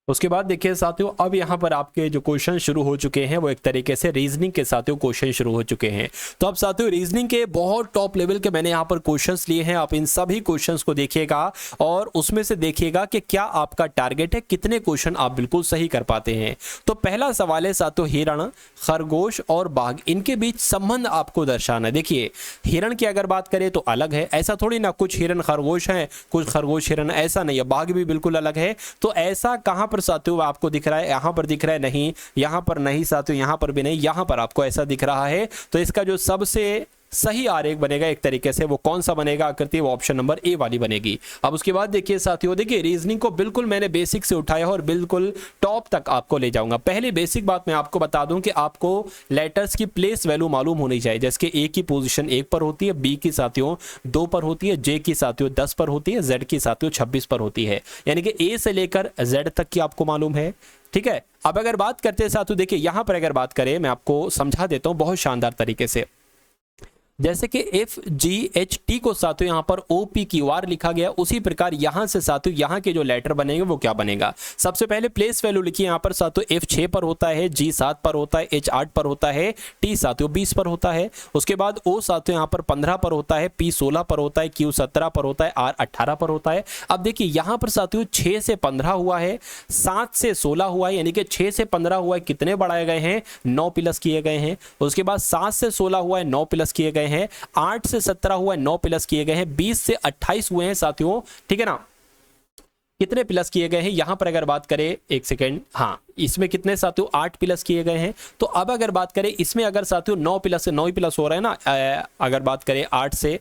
उसके बाद देखिए साथियों अब यहाँ पर आपके जो क्वेश्चन शुरू हो चुके हैं वो एक तरीके से रीजनिंग के साथियों क्वेश्चन शुरू हो चुके हैं। तो अब साथियों रीजनिंग के बहुत टॉप लेवल के मैंने यहाँ पर क्वेश्चंस लिए हैं। आप इन सभी क्वेश्चंस को देखिएगा और उसमें से देखिएगा कि क्या आपका टारगेट है, कितने क्वेश्चन आप बिल्कुल सही कर पाते हैं। तो पहला सवाल है साथियों हिरण, खरगोश और बाघ, इनके बीच संबंध आपको दर्शाना है। देखिए हिरण की अगर बात करें तो अलग है, ऐसा थोड़ी ना कुछ हिरण खरगोश है कुछ खरगोश हिरण, ऐसा नहीं है। बाघ भी बिल्कुल अलग है। तो ऐसा कहां पर साथियों आपको दिख रहा है, यहां पर दिख रहा है नहीं, यहां पर नहीं साथियों, यहां पर भी नहीं, यहां पर आपको ऐसा दिख रहा है। तो इसका जो सबसे सही आरेख बनेगा एक तरीके से वो कौन सा बनेगा आकृति, वो ऑप्शन नंबर ए वाली बनेगी। अब उसके बाद देखिए साथियों, देखिए रीजनिंग को बिल्कुल मैंने बेसिक से उठाया और बिल्कुल टॉप तक आपको ले जाऊंगा। पहले बेसिक बात मैं आपको बता दूं कि आपको लेटर्स की प्लेस वैल्यू मालूम होनी चाहिए। जैसे कि ए की पोजीशन 1 पर होती है, बी की साथियों 2 पर होती है, जे की साथियों 10 पर होती है, जेड की साथियों 26 पर होती है। यानी कि ए से लेकर जेड तक की आपको मालूम है, ठीक है। अब अगर बात करते हैं साथियों, देखिए यहां पर अगर बात करें मैं आपको समझा देता हूं बहुत शानदार तरीके से। जैसे कि FGHT को साथियों यहाँ पर OPQR लिखा गया, उसी प्रकार यहाँ से साथियों यहाँ के जो लेटर बनेंगे वो क्या बनेगा। सबसे पहले प्लेस वैल्यू लिखिए यहाँ पर साथियों, F 6 पर होता है, G 7 पर होता है, H 8 पर होता है, T साथियों 20 पर होता है। उसके बाद O साथियों यहाँ पर 15 पर होता है, P 16 पर होता है, Q 17 पर होता है, R 18 पर होता है। अब देखिए यहाँ पर साथियों 6 से 15 हुआ है, 7 से 16 हुआ है, यानी कि 6 से 15 हुआ है, कितने बढ़ाए गए हैं, 9 प्लस किए गए हैं। उसके बाद 7 से 16 हुआ है, 9 प्लस किए गए हैं। 8 से 17 हुआ है, 9 प्लस किए गए हैं। 20 से 28 हुए हैं साथियों, ठीक है ना, कितने प्लस किए गए हैं यहां पर अगर बात करें, एक सेकेंड, हाँ इसमें कितने साथियों 8 प्लस किए गए हैं। तो अब अगर बात करें इसमें अगर साथियों 9 प्लस से 9 ही प्लस हो रहा है ना, अगर बात करें 8 से,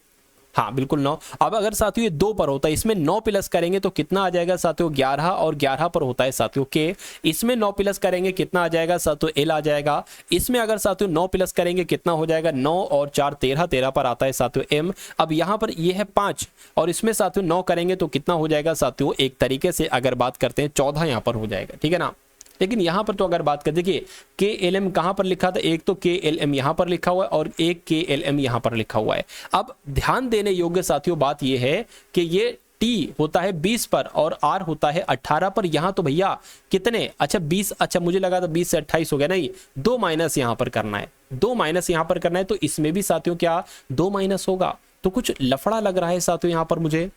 हाँ बिल्कुल 9। अब अगर साथियों ये 2 पर होता है, इसमें 9 प्लस करेंगे तो कितना आ जाएगा साथियों 11, और 11 पर होता है साथियों के, इसमें 9 प्लस करेंगे कितना आ जाएगा साथियों L आ जाएगा। इसमें अगर साथियों 9 प्लस करेंगे कितना हो जाएगा, 9 और 4 13, 13 पर आता है साथियों M। अब यहाँ पर ये है 5 और इसमें साथियों 9 करेंगे तो कितना हो जाएगा साथियों, एक तरीके से अगर बात करते हैं 14 यहाँ पर हो जाएगा, ठीक है ना। लेकिन यहाँ पर तो अगर बात कर देखिए KLM कहाँ पर लिखा था, एक तो KLM यहाँ पर लिखा हुआ है और एक KLM यहाँ पर लिखा हुआ है। अब ध्यान देने योग्य साथियों बात यह है कि ये T होता है 20 पर और R होता है 18 पर। यहाँ तो भैया कितने, अच्छा 20, अच्छा मुझे लगा था 20 से 28 हो गया, नहीं 2 माइनस यहाँ पर करना है, 2 माइनस यहाँ पर करना है। तो इसमें भी साथियों क्या 2 माइनस होगा, तो कुछ लफड़ा लग रहा है साथियों यहाँ पर मुझे,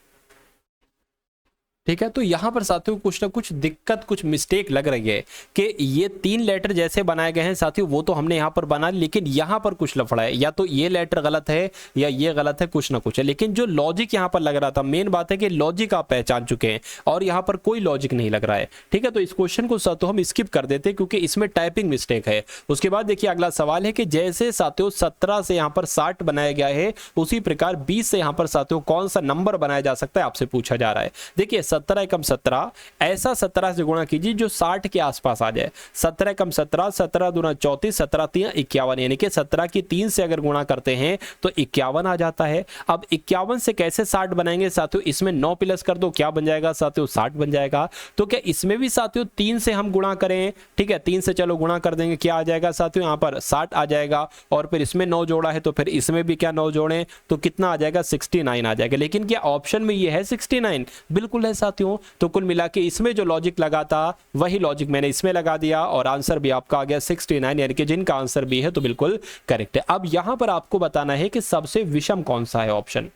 ठीक है। तो यहाँ पर साथियों कुछ ना कुछ दिक्कत, कुछ मिस्टेक लग रही है कि ये 3 लेटर जैसे बनाए गए हैं साथियों वो तो हमने यहाँ पर बना, लेकिन यहाँ पर कुछ लफड़ा है, या तो ये लेटर गलत है या ये गलत है, कुछ ना कुछ है। लेकिन जो लॉजिक यहाँ पर लग रहा था, मेन बात है कि लॉजिक आप पहचान चुके हैं और यहाँ पर कोई लॉजिक नहीं लग रहा है, ठीक है। तो इस क्वेश्चन को साथियों हम स्किप कर देते हैं क्योंकि इसमें टाइपिंग मिस्टेक है। उसके बाद देखिए अगला सवाल है कि जैसे साथियों 17 से यहाँ पर 60 बनाया गया है, उसी प्रकार 20 से यहाँ पर साथियों कौन सा नंबर बनाया जा सकता है, आपसे पूछा जा रहा है। देखिए 17 एकम 17, ऐसा 17 से गुणा कीजिए जो 60 के आसपास आ जाए। 17 एकम 17, 17 दूना 34, 17 3 51, यानी कि 17 की 3 से अगर गुणा करते हैं तो 51 आ जाता है। अब 51 से कैसे 60 बनाएंगे साथियों, इसमें 9 प्लस कर दो, क्या बन जाएगा साथियों 60 बन जाएगा। तो क्या इसमें भी साथियों 3 से हम गुणा करें, ठीक है 3 से चलो गुणा कर देंगे, क्या आ जाएगा साथियों यहाँ पर 60 आ जाएगा। और फिर इसमें 9 जोड़ा है तो फिर इसमें भी क्या 9 जोड़ें तो कितना आ जाएगा 69 आ जाएगा। लेकिन क्या ऑप्शन में ये है 69, बिल्कुल है साथियों। तो कुल मिला के इसमें जो लॉजिक लगा था वही लॉजिक मैंने इसमें लगा दिया और आंसर भी आपका आ गया 69, यानी कि जिनका आंसर भी है तो बिल्कुल करेक्ट है। अब यहां पर आपको बताना है कि सबसे विषम कौन सा है ऑप्शन।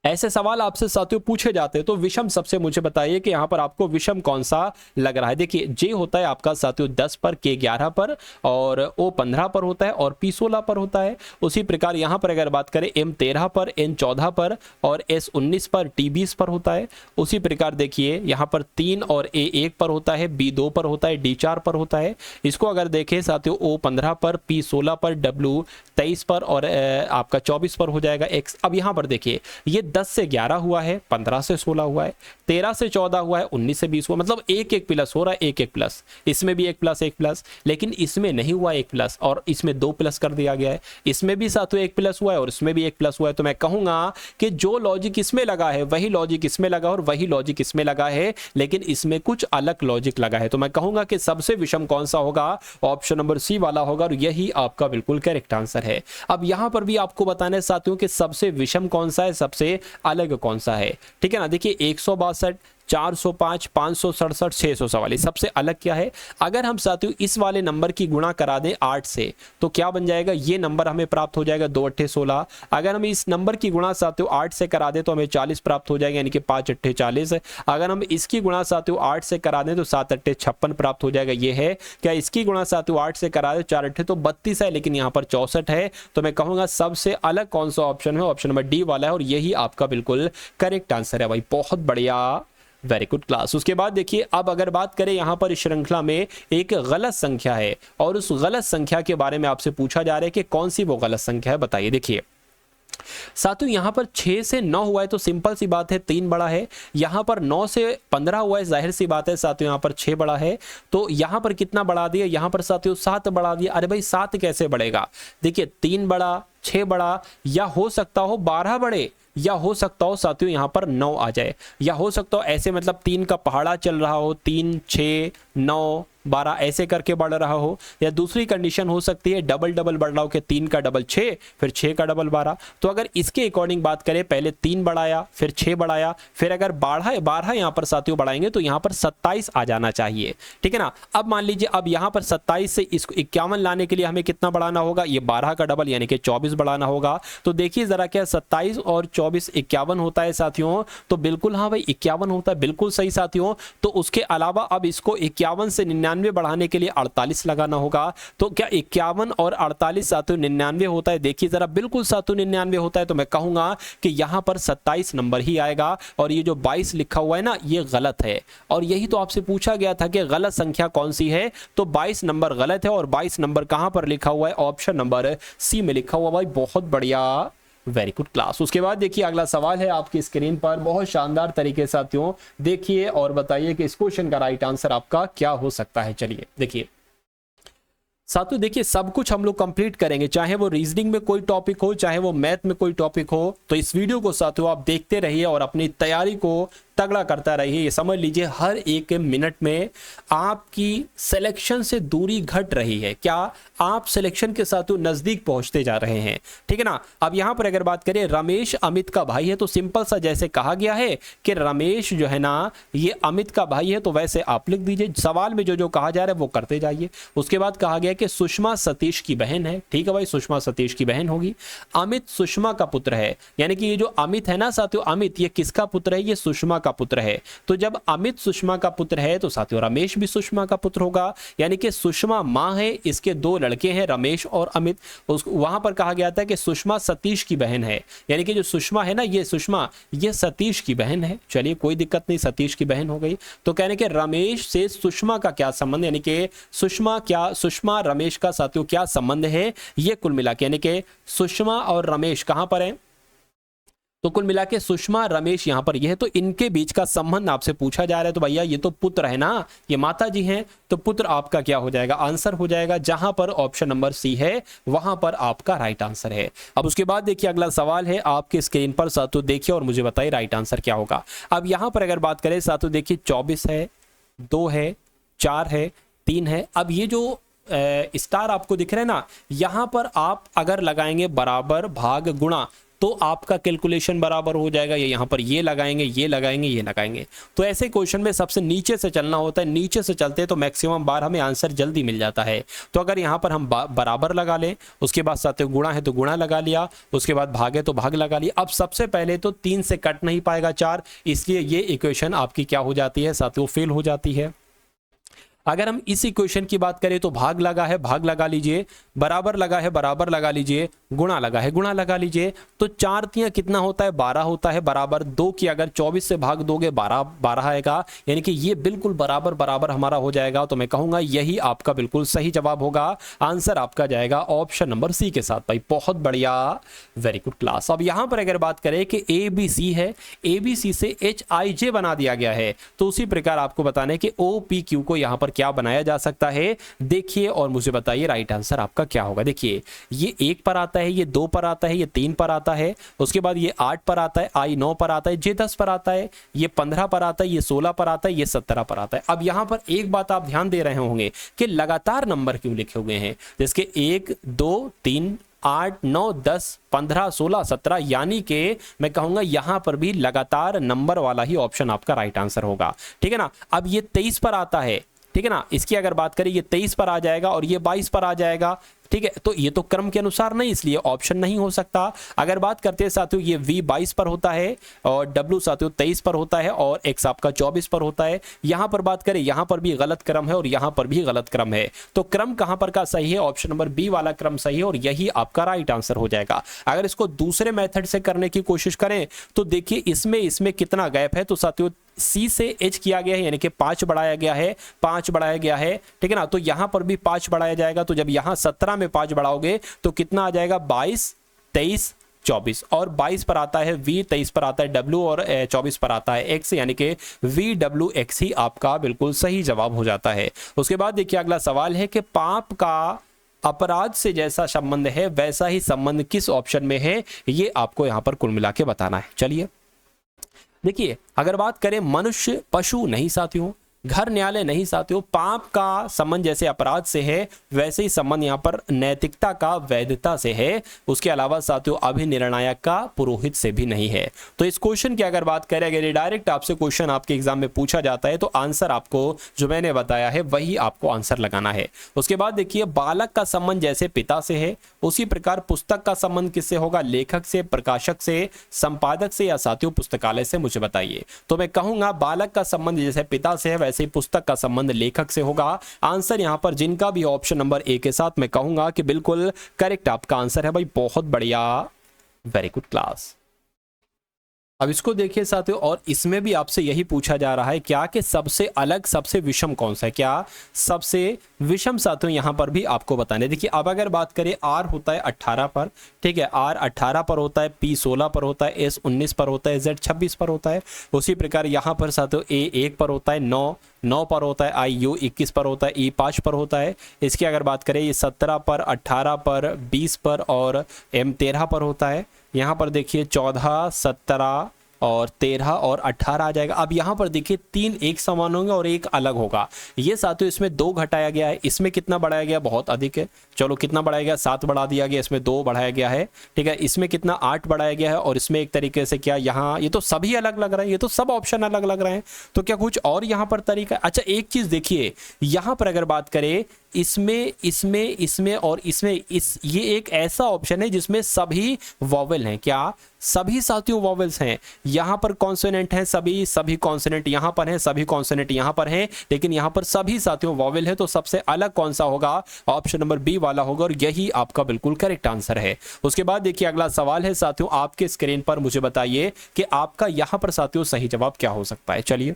ऐसे सवाल आपसे साथियों पूछे जाते हैं तो विषम सबसे मुझे बताइए कि यहाँ पर आपको विषम कौन सा लग रहा है। देखिए J होता है आपका साथियों 10 पर, K 11 पर और O 15 पर होता है और P 16 पर होता है। उसी प्रकार यहाँ पर अगर बात करें M 13 पर, N 14 पर और S 19 पर, T 20 पर होता है। उसी प्रकार देखिए यहाँ पर 3 और A 1 पर होता है, B 2 पर होता है, D 4 पर होता है। इसको अगर देखें साथियों O 15 पर, P 16 पर, W 23 पर और आपका 24 पर हो जाएगा X। अब यहाँ पर देखिए ये 10 से 11 हुआ है, 15 से 16 हुआ है, 13 से 14 हुआ है, 19 से 20 हुआ, मतलब एक एक प्लस हो रहा है, एक एक प्लस। इसमें भी एक प्लस, लेकिन इसमें नहीं हुआ एक प्लस और इसमें 2 प्लस कर दिया गया है। इसमें भी साथियों एक प्लस हुआ है और इसमें भी एक प्लस हुआ है। तो मैं कहूंगा कि जो लॉजिक इसमें लगा है वही लॉजिक इसमें लगा और वही लॉजिक इसमें लगा है, लेकिन इसमें कुछ अलग लॉजिक लगा है। तो मैं कहूंगा कि सबसे विषम कौन सा होगा, ऑप्शन नंबर सी वाला होगा और यही आपका बिल्कुल करेक्ट आंसर है। अब यहां पर भी आपको बताना है साथियों कि सबसे विषम कौन सा है, सबसे अलग कौन सा है, ठीक है ना। देखिए 162, 405, 567, 644, सबसे अलग क्या है। अगर हम साथियों इस वाले नंबर की गुणा करा दें 8 से तो क्या बन जाएगा, ये नंबर हमें प्राप्त हो जाएगा 2 8 16। अगर हम इस नंबर की गुणा साथियों 8 से करा दें तो हमें 40 प्राप्त हो जाएगा, यानी कि 5 8 40। अगर हम इसकी गुणा साथियों 8 से करा दें तो 7 8 56 प्राप्त हो जाएगा, ये है। क्या इसकी गुणा साथियों 8 से करा दें 4 8 तो 32 है, लेकिन यहाँ पर 64 है। तो मैं कहूंगा सबसे अलग कौन सा ऑप्शन है, ऑप्शन नंबर डी वाला है और यही आपका बिल्कुल करेक्ट आंसर है भाई। बहुत बढ़िया, वेरी गुड क्लास। उसके बाद देखिए अब अगर बात करें यहाँ पर इस श्रृंखला में एक गलत संख्या है और उस गलत संख्या के बारे में आपसे पूछा जा रहा है कि कौन सी वो गलत संख्या है, बताइए। देखिए साथियों यहाँ पर 6 से 9 हुआ है तो सिंपल सी बात है 3 बड़ा है। यहाँ पर 9 से 15 हुआ है, जाहिर सी बात है साथियों यहाँ पर 6 बड़ा है। तो यहाँ पर कितना बढ़ा दिया, यहाँ पर साथियों 7 बढ़ा दिया। अरे भाई 7 कैसे बढ़ेगा, देखिए 3 बड़ा, 6 बड़ा, या हो सकता हो 12 बड़े, या हो सकता हो साथियों यहाँ पर 9 आ जाए, या हो सकता हो ऐसे मतलब 3 का पहाड़ा चल रहा हो, 3 6 9 12 ऐसे करके बढ़ रहा हो, या दूसरी कंडीशन हो सकती है डबल डबल बढ़ रहा हो कि 3 का डबल 6, फिर 6 का डबल 12। तो अगर इसके अकॉर्डिंग बात करें, पहले 3 बढ़ाया, फिर 6 बढ़ाया, फिर अगर 12 यहाँ पर साथियों बढ़ाएंगे तो यहाँ पर 27 आ जाना चाहिए, ठीक है ना। अब मान लीजिए अब यहाँ पर 27 से इसको 51 लाने के लिए हमें कितना बढ़ाना होगा, ये 12 का डबल यानी कि 24 बढ़ाना होगा। तो देखिए जरा, क्या 27 और 24 51 होता है साथियों, तो बिल्कुल हाँ भाई 51 होता है, बिल्कुल सही साथियों। तो उसके अलावा अब इसको 51 से 99 बढ़ाने के लिए 48 लगाना होगा। तो क्या 51 और 48 साथियों 99 होता है? देखिए जरा, बिल्कुल साथियों 99 होता है। तो मैं कहूंगा कि यहां पर 27 नंबर ही आएगा, और ये जो 22 लिखा हुआ है ना, ये गलत है। और यही तो आपसे पूछा गया था कि गलत संख्या कौन सी है, तो 22 नंबर गलत है। और 22 नंबर कहां पर लिखा हुआ है? ऑप्शन नंबर सी में लिखा हुआ। भाई बहुत बढ़िया, वेरी गुड क्लास। उसके बाद देखिए अगला सवाल है आपकी स्क्रीन पर, बहुत शानदार तरीके से साथियों देखिए और बताइए कि इस क्वेश्चन का राइट आंसर आपका क्या हो सकता है। चलिए देखिए साथियों, देखिए सब कुछ हम लोग कंप्लीट करेंगे, चाहे वो रीजनिंग में कोई टॉपिक हो, चाहे वो मैथ में कोई टॉपिक हो। तो इस वीडियो को साथियों आप देखते रहिए और अपनी तैयारी को तगड़ा करता रहिए। ये समझ लीजिए हर एक मिनट में आपकी सिलेक्शन से दूरी घट रही है, क्या आप सिलेक्शन के साथ नजदीक पहुंचते जा रहे हैं, ठीक है ना। अब यहां पर अगर बात करें, रमेश अमित का भाई है, तो सिंपल सा जैसे कहा गया है कि रमेश जो है ना ये अमित का भाई है, तो वैसे आप लिख दीजिए। सवाल में जो जो कहा जा रहा है वो करते जाइए। उसके बाद कहा गया कि सुषमा सतीश की बहन है, ठीक है भाई, सुषमा सतीश की बहन होगी। अमित सुषमा का पुत्र है, यानी कि ये जो अमित है ना साथियों, अमित ये किसका पुत्र है? ये सुषमा का पुत्र है। तो जब अमित सुषमा का पुत्र है तो साथियों रमेश भी सुषमा का पुत्र होगा, यानी कि सुषमा मां है, इसके 2 लड़के हैं रमेश और अमित। वहां पर कहा गया था कि सुषमा सतीश की बहन है, यानी कि जो सुषमा है ना, ये सुषमा ये सतीश की बहन है। चलिए कोई दिक्कत नहीं, सतीश की बहन हो गई। तो कहने के रमेश से सुषमा का क्या संबंध, यानी कि सुषमा रमेश का साथियों क्या संबंध है, ये कुल मिला के, यानी कि सुषमा और रमेश कहां पर है, तो कुल मिला के सुषमा रमेश यहां पर यह है, तो इनके बीच का संबंध आपसे पूछा जा रहा है। तो भैया ये तो पुत्र है ना, ये माता जी हैं, तो पुत्र आपका क्या हो जाएगा? आंसर हो जाएगा। जहां पर ऑप्शन नंबर सी है वहां पर आपका राइट आंसर है। अब उसके बाद देखिए अगला सवाल है आपके स्क्रीन पर साथियों, देखिए और मुझे बताइए राइट आंसर क्या होगा। अब यहां पर अगर बात करें साथियों, देखिए 24 है, 2 है, 4 है, 3 है। अब ये जो स्टार आपको दिख रहा है ना, यहां पर आप अगर लगाएंगे बराबर भाग गुणा, तो आपका कैलकुलेशन बराबर हो जाएगा। ये यहाँ पर ये लगाएंगे, ये लगाएंगे, ये लगाएंगे। तो ऐसे क्वेश्चन में सबसे नीचे से चलना होता है, नीचे से चलते तो मैक्सिमम बार हमें आंसर जल्दी मिल जाता है। तो अगर यहाँ पर हम बराबर लगा लें, उसके बाद साथ गुणा है तो गुणा लगा लिया, उसके बाद भाग है तो भाग लगा लिया। अब सबसे पहले तो 3 से कट नहीं पाएगा 4, इसलिए ये इक्वेशन आपकी क्या हो जाती है साथियों? फेल हो जाती है। अगर हम इस इक्वेशन की बात करें तो भाग लगा है, भाग लगा लीजिए, बराबर लगा है, बराबर लगा लीजिए, गुणा लगा है, गुणा लगा लीजिए। तो 4 तियां कितना होता है? 12 होता है। बराबर 2 की अगर 24 से भाग दोगे 12 आएगा, यानी कि ये बिल्कुल बराबर बराबर हमारा हो जाएगा। तो मैं कहूंगा यही आपका बिल्कुल सही जवाब होगा। आंसर आपका जाएगा ऑप्शन नंबर सी के साथ। भाई बहुत बढ़िया, वेरी गुड क्लास। अब यहां पर अगर बात करें कि ABC है, ABC से HIJ बना दिया गया है, तो उसी प्रकार आपको बताने कि OPQ को यहां पर क्या बनाया जा सकता है, देखिए और मुझे बताइए राइट आंसर आपका क्या होगा। देखिए ये 1 पर आता है, ये 2 पर आता है, ये 3 पर आता है, उसके बाद ये 8 पर आता है, I 9 पर आता है, J 10 पर आता है, ये 15 पर आता है, ये 16 पर आता है, ये 17 पर आता है। अब यहां पर एक बात आप ध्यान दे रहे होंगे कि लगातार नंबर क्यों लिखे हुए हैं, जिसके 1 2 3 8 9 10 15 16 17, यानी कि मैं कहूंगा यहां पर भी लगातार नंबर वाला ही ऑप्शन आपका राइट आंसर होगा, ठीक है ना। अब ये 23 पर आता है, ठीक है ना, इसकी अगर बात करें ये 23 पर आ जाएगा और ये 22 पर आ जाएगा, ठीक है। तो ये तो क्रम के अनुसार नहीं, इसलिए ऑप्शन नहीं हो सकता। अगर बात करते हैं साथियों, ये V 22 पर होता है और W साथियों 23 पर होता है और X आपका 24 पर होता है। यहां पर बात करें, यहां पर भी गलत क्रम है और यहां पर भी गलत क्रम है। तो क्रम कहां पर का सही है? ऑप्शन नंबर बी वाला क्रम सही है और यही आपका राइट आंसर हो जाएगा। अगर इसको दूसरे मेथड से करने की कोशिश करें तो देखिए इसमें कितना गैप है। तो साथियों C से H किया गया है, यानी कि 5 बढ़ाया गया है, 5 बढ़ाया गया है, ठीक है ना। तो यहां पर भी 5 बढ़ाया जाएगा। तो जब यहां 17 में 5 बढ़ाओगे तो कितना आ जाएगा? 22 23 24, और 22 पर आता है V, 23 पर आता है W और 24 पर आता है X, यानी कि VWX ही आपका बिल्कुल सही जवाब हो जाता है। उसके बाद देखिए अगला सवाल है कि पाप का अपराध से जैसा संबंध है वैसा ही संबंध किस ऑप्शन में है, ये आपको यहां पर कुल मिला के बताना है। चलिए देखिए अगर बात करें मनुष्य पशु नहीं साथियों, घर न्यायालय नहीं साथियों, पाप का संबंध जैसे अपराध से है वैसे ही संबंध यहाँ पर नैतिकता का वैधता से है। उसके अलावा साथियों अभिनिर्णायक का पुरोहित से भी नहीं है। तो इस क्वेश्चन की अगर बात करें, अगर डायरेक्ट आपसे क्वेश्चन आपके एग्जाम में पूछा जाता है तो आंसर आपको जो मैंने बताया है वही आपको आंसर लगाना है। उसके बाद देखिए, बालक का संबंध जैसे पिता से है उसी प्रकार पुस्तक का संबंध किससे होगा? लेखक से, प्रकाशक से, संपादक से, या साथियों पुस्तकालय से? मुझे बताइए। तो मैं कहूंगा बालक का संबंध जैसे पिता से है वैसे ही पुस्तक का संबंध लेखक से होगा। आंसर यहां पर जिनका भी ऑप्शन नंबर ए के साथ मैं कहूंगा कि बिल्कुल करेक्ट आपका आंसर है भाई, बहुत बढ़िया, वेरी गुड क्लास। अब इसको देखिए साथियों, और इसमें भी आपसे यही पूछा जा रहा है क्या कि सबसे अलग सबसे विषम कौन सा है? क्या सबसे विषम साथियों यहां पर भी आपको बताने। देखिए अब अगर बात करें, आर होता है 18 पर, ठीक है, आर 18 पर होता है, पी 16 पर होता है, एस 19 पर होता है, जेड 26 पर होता है। उसी प्रकार यहां पर साथियों ए 1 पर होता है, 9 पर होता है, आई यू 21 पर होता है, ई 5 पर होता है। इसकी अगर बात करें, ये 17 पर, 18 पर, 20 पर और एम 13 पर होता है। यहाँ पर देखिए 14, 17 और 13 और 18 आ जाएगा। अब यहाँ पर देखिए 3 एक समान होंगे और एक अलग होगा। ये साथियों इसमें 2 घटाया गया है, इसमें कितना बढ़ाया गया? बहुत अधिक है। चलो कितना बढ़ाया गया? 7 बढ़ा दिया गया, इसमें 2 बढ़ाया गया है, ठीक है। इसमें कितना? 8 बढ़ाया गया है, और इसमें एक तरीके से क्या यहाँ, ये तो सभी अलग लग रहे हैं, ये तो सब ऑप्शन अलग लग रहे हैं। तो क्या कुछ और यहाँ पर तरीका? अच्छा एक चीज देखिए, यहाँ पर अगर बात करें, इसमें इसमें इसमें और इसमें ये एक ऐसा ऑप्शन है जिसमें सभी वॉवेल हैं। क्या सभी साथियों वॉवेल्स हैं? यहाँ पर कॉन्सोनेंट हैं, सभी कॉन्सोनेंट यहाँ पर हैं, सभी कॉन्सोनेंट यहाँ पर हैं, लेकिन यहाँ पर सभी साथियों वॉवेल है। तो सबसे अलग कौन सा होगा? ऑप्शन नंबर बी वाला होगा, और यही आपका बिल्कुल करेक्ट आंसर है। उसके बाद देखिए अगला सवाल है साथियों आपके स्क्रीन पर, मुझे बताइए कि आपका यहाँ पर साथियों सही जवाब क्या हो सकता है। चलिए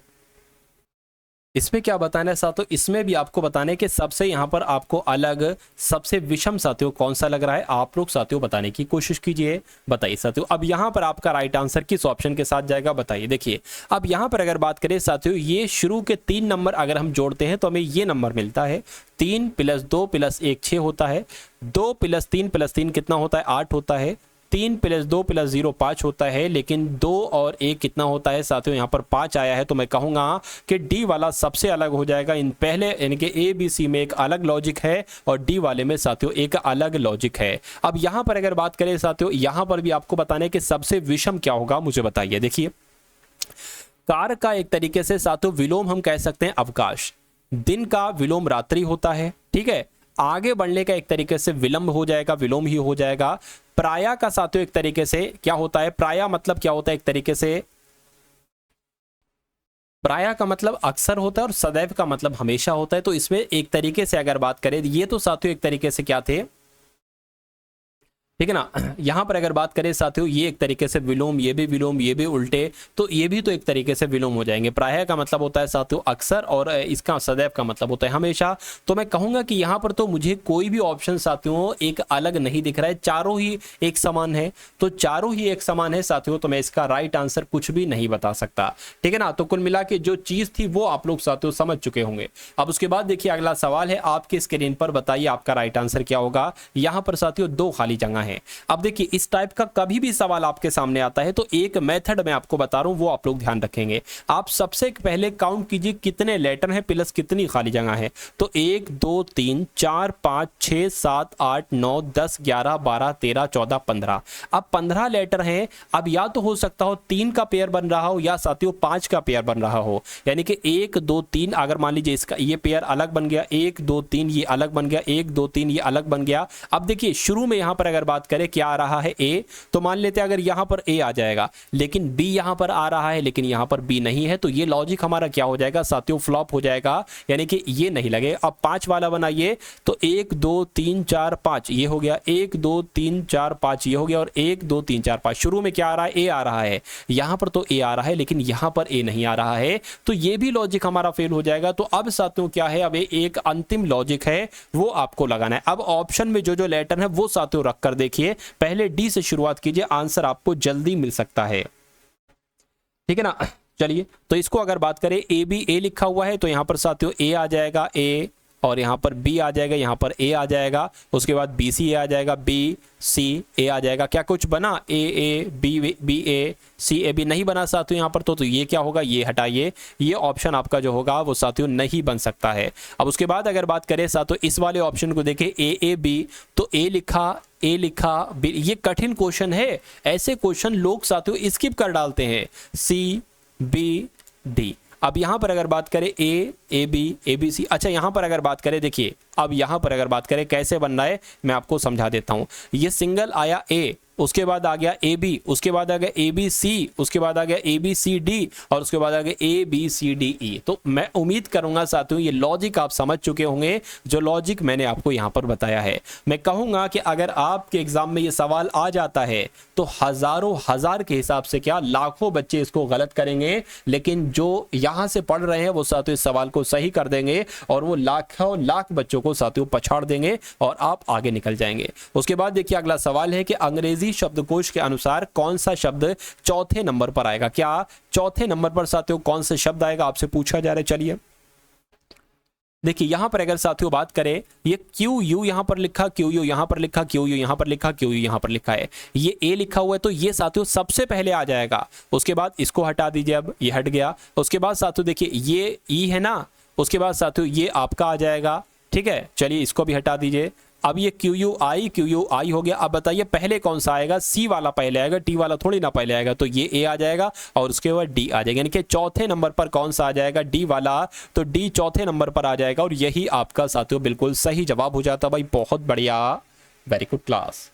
इसमें क्या बताना है साथियों, इसमें भी आपको बताने के सबसे यहाँ पर आपको अलग सबसे विषम साथियों कौन सा लग रहा है, आप लोग साथियों बताने की कोशिश कीजिए। बताइए साथियों, अब यहाँ पर आपका राइट आंसर किस ऑप्शन के साथ जाएगा बताइए। देखिए अब यहाँ पर अगर बात करें साथियों, ये शुरू के 3 नंबर अगर हम जोड़ते हैं तो हमें ये नंबर मिलता है 3 + 2 + 1 6 होता है, 2 + 3 + 3 कितना होता है? 8 होता है, 3 + 2 + 0 5 होता है, लेकिन 2 और 1 कितना होता है साथियों? यहाँ पर 5 आया है। तो मैं कहूंगा कि डी वाला सबसे अलग हो जाएगा। इन पहले यानी कि ए बी सी में एक अलग लॉजिक है और डी वाले में साथियों एक अलग लॉजिक है। अब यहाँ पर अगर बात करें साथियों, यहाँ पर भी आपको बताने कि सबसे विषम क्या होगा, मुझे बताइए। देखिए कार का एक तरीके से साथियों विलोम हम कह सकते हैं अवकाश, दिन का विलोम रात्रि होता है, ठीक है। आगे बढ़ने का एक तरीके से विलंब हो जाएगा, विलोम ही हो जाएगा। प्राय का साथियों एक तरीके से क्या होता है? प्राय मतलब क्या होता है? एक तरीके से प्राय का मतलब अक्सर होता है और सदैव का मतलब हमेशा होता है। तो इसमें एक तरीके से अगर बात करें, ये तो साथियों एक तरीके से क्या थे, ठीक है ना। यहां पर अगर बात करें साथियों, ये एक तरीके से विलोम, ये भी विलोम, ये भी उल्टे, तो ये भी तो एक तरीके से विलोम हो जाएंगे। प्रायः का मतलब होता है साथियों अक्सर, और इसका सदैव का मतलब होता है हमेशा। तो मैं कहूंगा कि यहां पर तो मुझे कोई भी ऑप्शन साथियों एक अलग नहीं दिख रहा है, चारों ही एक समान है। तो चारों ही एक समान है साथियों, तो मैं इसका राइट आंसर कुछ भी नहीं बता सकता, ठीक है ना। तो कुल मिला के जो चीज थी वो आप लोग साथियों समझ चुके होंगे। अब उसके बाद देखिए अगला सवाल है आपके स्क्रीन पर, बताइए आपका राइट आंसर क्या होगा। यहां पर साथियों 2 खाली जगह है। अब देखिए इस टाइप का कभी भी सवाल आपके सामने आता है तो एक मेथड मैं आपको बता रहा हूं, वो आप लोग ध्यान रखेंगे। आप सबसे पहले काउंट कीजिए कितने लेटर हैं प्लस कितनी खाली जगह है। तो 1 2 3 4 5 6 7 8 9 10 11 12 13 14 15। अब 15 लेटर हैं। अब या तो हो सकता हो 3 का पेयर बन रहा हो या साथियों 5 का पेयर बन रहा हो, यानी कि 1 2 3 अगर मान लीजिए इसका ये पेयर अलग बन गया, 1 2 3 ये अलग बन गया, 1 2 3 ये अलग बन गया। अब देखिए शुरू में यहां पर अगर बात करें क्या आ रहा है ए, तो मान लेते हैं अगर यहां पर ए आ जाएगा, लेकिन बी यहां पर आ रहा है लेकिन यहां पर बी नहीं है, तो ये लॉजिक हमारा क्या हो जाएगा साथियों? फ्लॉप हो जाएगा, यानी कि ये नहीं लगेगा। अब 5 वाला बनाइए, तो 1 2 3 4 5 ये हो गया, 1 2 3 4 5 ये हो गया, और 1 2 3 4 5 शुरू में क्या आ रहा है? ए आ रहा है। यहां पर तो ए आ रहा है लेकिन यहां पर ए नहीं आ रहा है, तो ये भी लॉजिक हमारा फेल हो जाएगा। तो अब साथियों क्या है, अब एक अंतिम लॉजिक है वो आपको लगाना है। अब ऑप्शन में जो जो लेटर है वो साथियों रख कर देखिए, पहले डी से शुरुआत कीजिए, आंसर आपको जल्दी मिल सकता है, ठीक है ना। चलिए तो इसको अगर बात करें, ए बी ए लिखा हुआ है तो यहां पर साथियों ए आ जाएगा, ए और यहाँ पर बी आ जाएगा, यहाँ पर ए आ जाएगा, उसके बाद बी सी ए आ जाएगा, बी सी ए आ जाएगा। क्या कुछ बना? A B A C A B नहीं बना साथियों यहाँ पर। तो ये क्या होगा? ये हटाइए, ये ऑप्शन आपका जो होगा वो साथियों नहीं बन सकता है। अब उसके बाद अगर बात करें साथियों इस वाले ऑप्शन को देखें, ए बी, तो ए लिखा बी, ये कठिन क्वेश्चन है। ऐसे क्वेश्चन लोग साथियों स्किप कर डालते हैं। C B D. अब यहां पर अगर बात करें ए बी सी, अच्छा यहां पर अगर बात करें, देखिए अब यहां पर अगर बात करें कैसे बनना है मैं आपको समझा देता हूं। ये सिंगल आया ए, उसके बाद आ गया ए बी, उसके बाद आ गया ए बी सी, उसके बाद आ गया ए बी सी डी, और उसके बाद आ गया A B C D E. तो मैं उम्मीद करूंगा साथियों ये लॉजिक आप समझ चुके होंगे, जो लॉजिक मैंने आपको यहां पर बताया है। मैं कहूंगा कि अगर आपके एग्जाम में ये सवाल आ जाता है तो हजारों हजार के हिसाब से क्या लाखों बच्चे इसको गलत करेंगे, लेकिन जो यहां से पढ़ रहे हैं वो साथियों इस सवाल को सही कर देंगे और वो लाखों लाख बच्चों को साथियों पछाड़ देंगे और आप आगे निकल जाएंगे। उसके बाद देखिए अगला सवाल है कि अंग्रेजी शब्दकोश के अनुसार कौन सा शब्द चौथे नंबर पर आएगा? क्या चौथे नंबर पर साथियों कौन सा शब्द आएगा आपसे पूछा जा रहा है। चलिए देखिए यहां पर अगर साथियों बात करें, ये क्यू यू यहां पर लिखा, क्यू यू यहां पर लिखा, क्यू यू यहां पर लिखा, क्यू यू यहां पर लिखा है, ये ए लिखा हुआ है तो ये साथियों सबसे पहले आ जाएगा। उसके बाद इसको हटा दीजिए, अब ये हट गया। उसके बाद साथियों देखिए ये ई है ना, उसके बाद साथियों ये आपका आ जाएगा, ठीक है। चलिए इसको भी हटा दीजिए। अब ये क्यू यू आई हो गया। अब बताइए पहले कौन सा आएगा? सी वाला पहले आएगा, टी वाला थोड़ी ना पहले आएगा। तो ये ए आ जाएगा और उसके बाद डी आ जाएगा, यानी कि चौथे नंबर पर कौन सा आ जाएगा? डी वाला। तो डी चौथे नंबर पर आ जाएगा और यही आपका साथियों बिल्कुल सही जवाब हो जाता। भाई बहुत बढ़िया, वेरी गुड क्लास।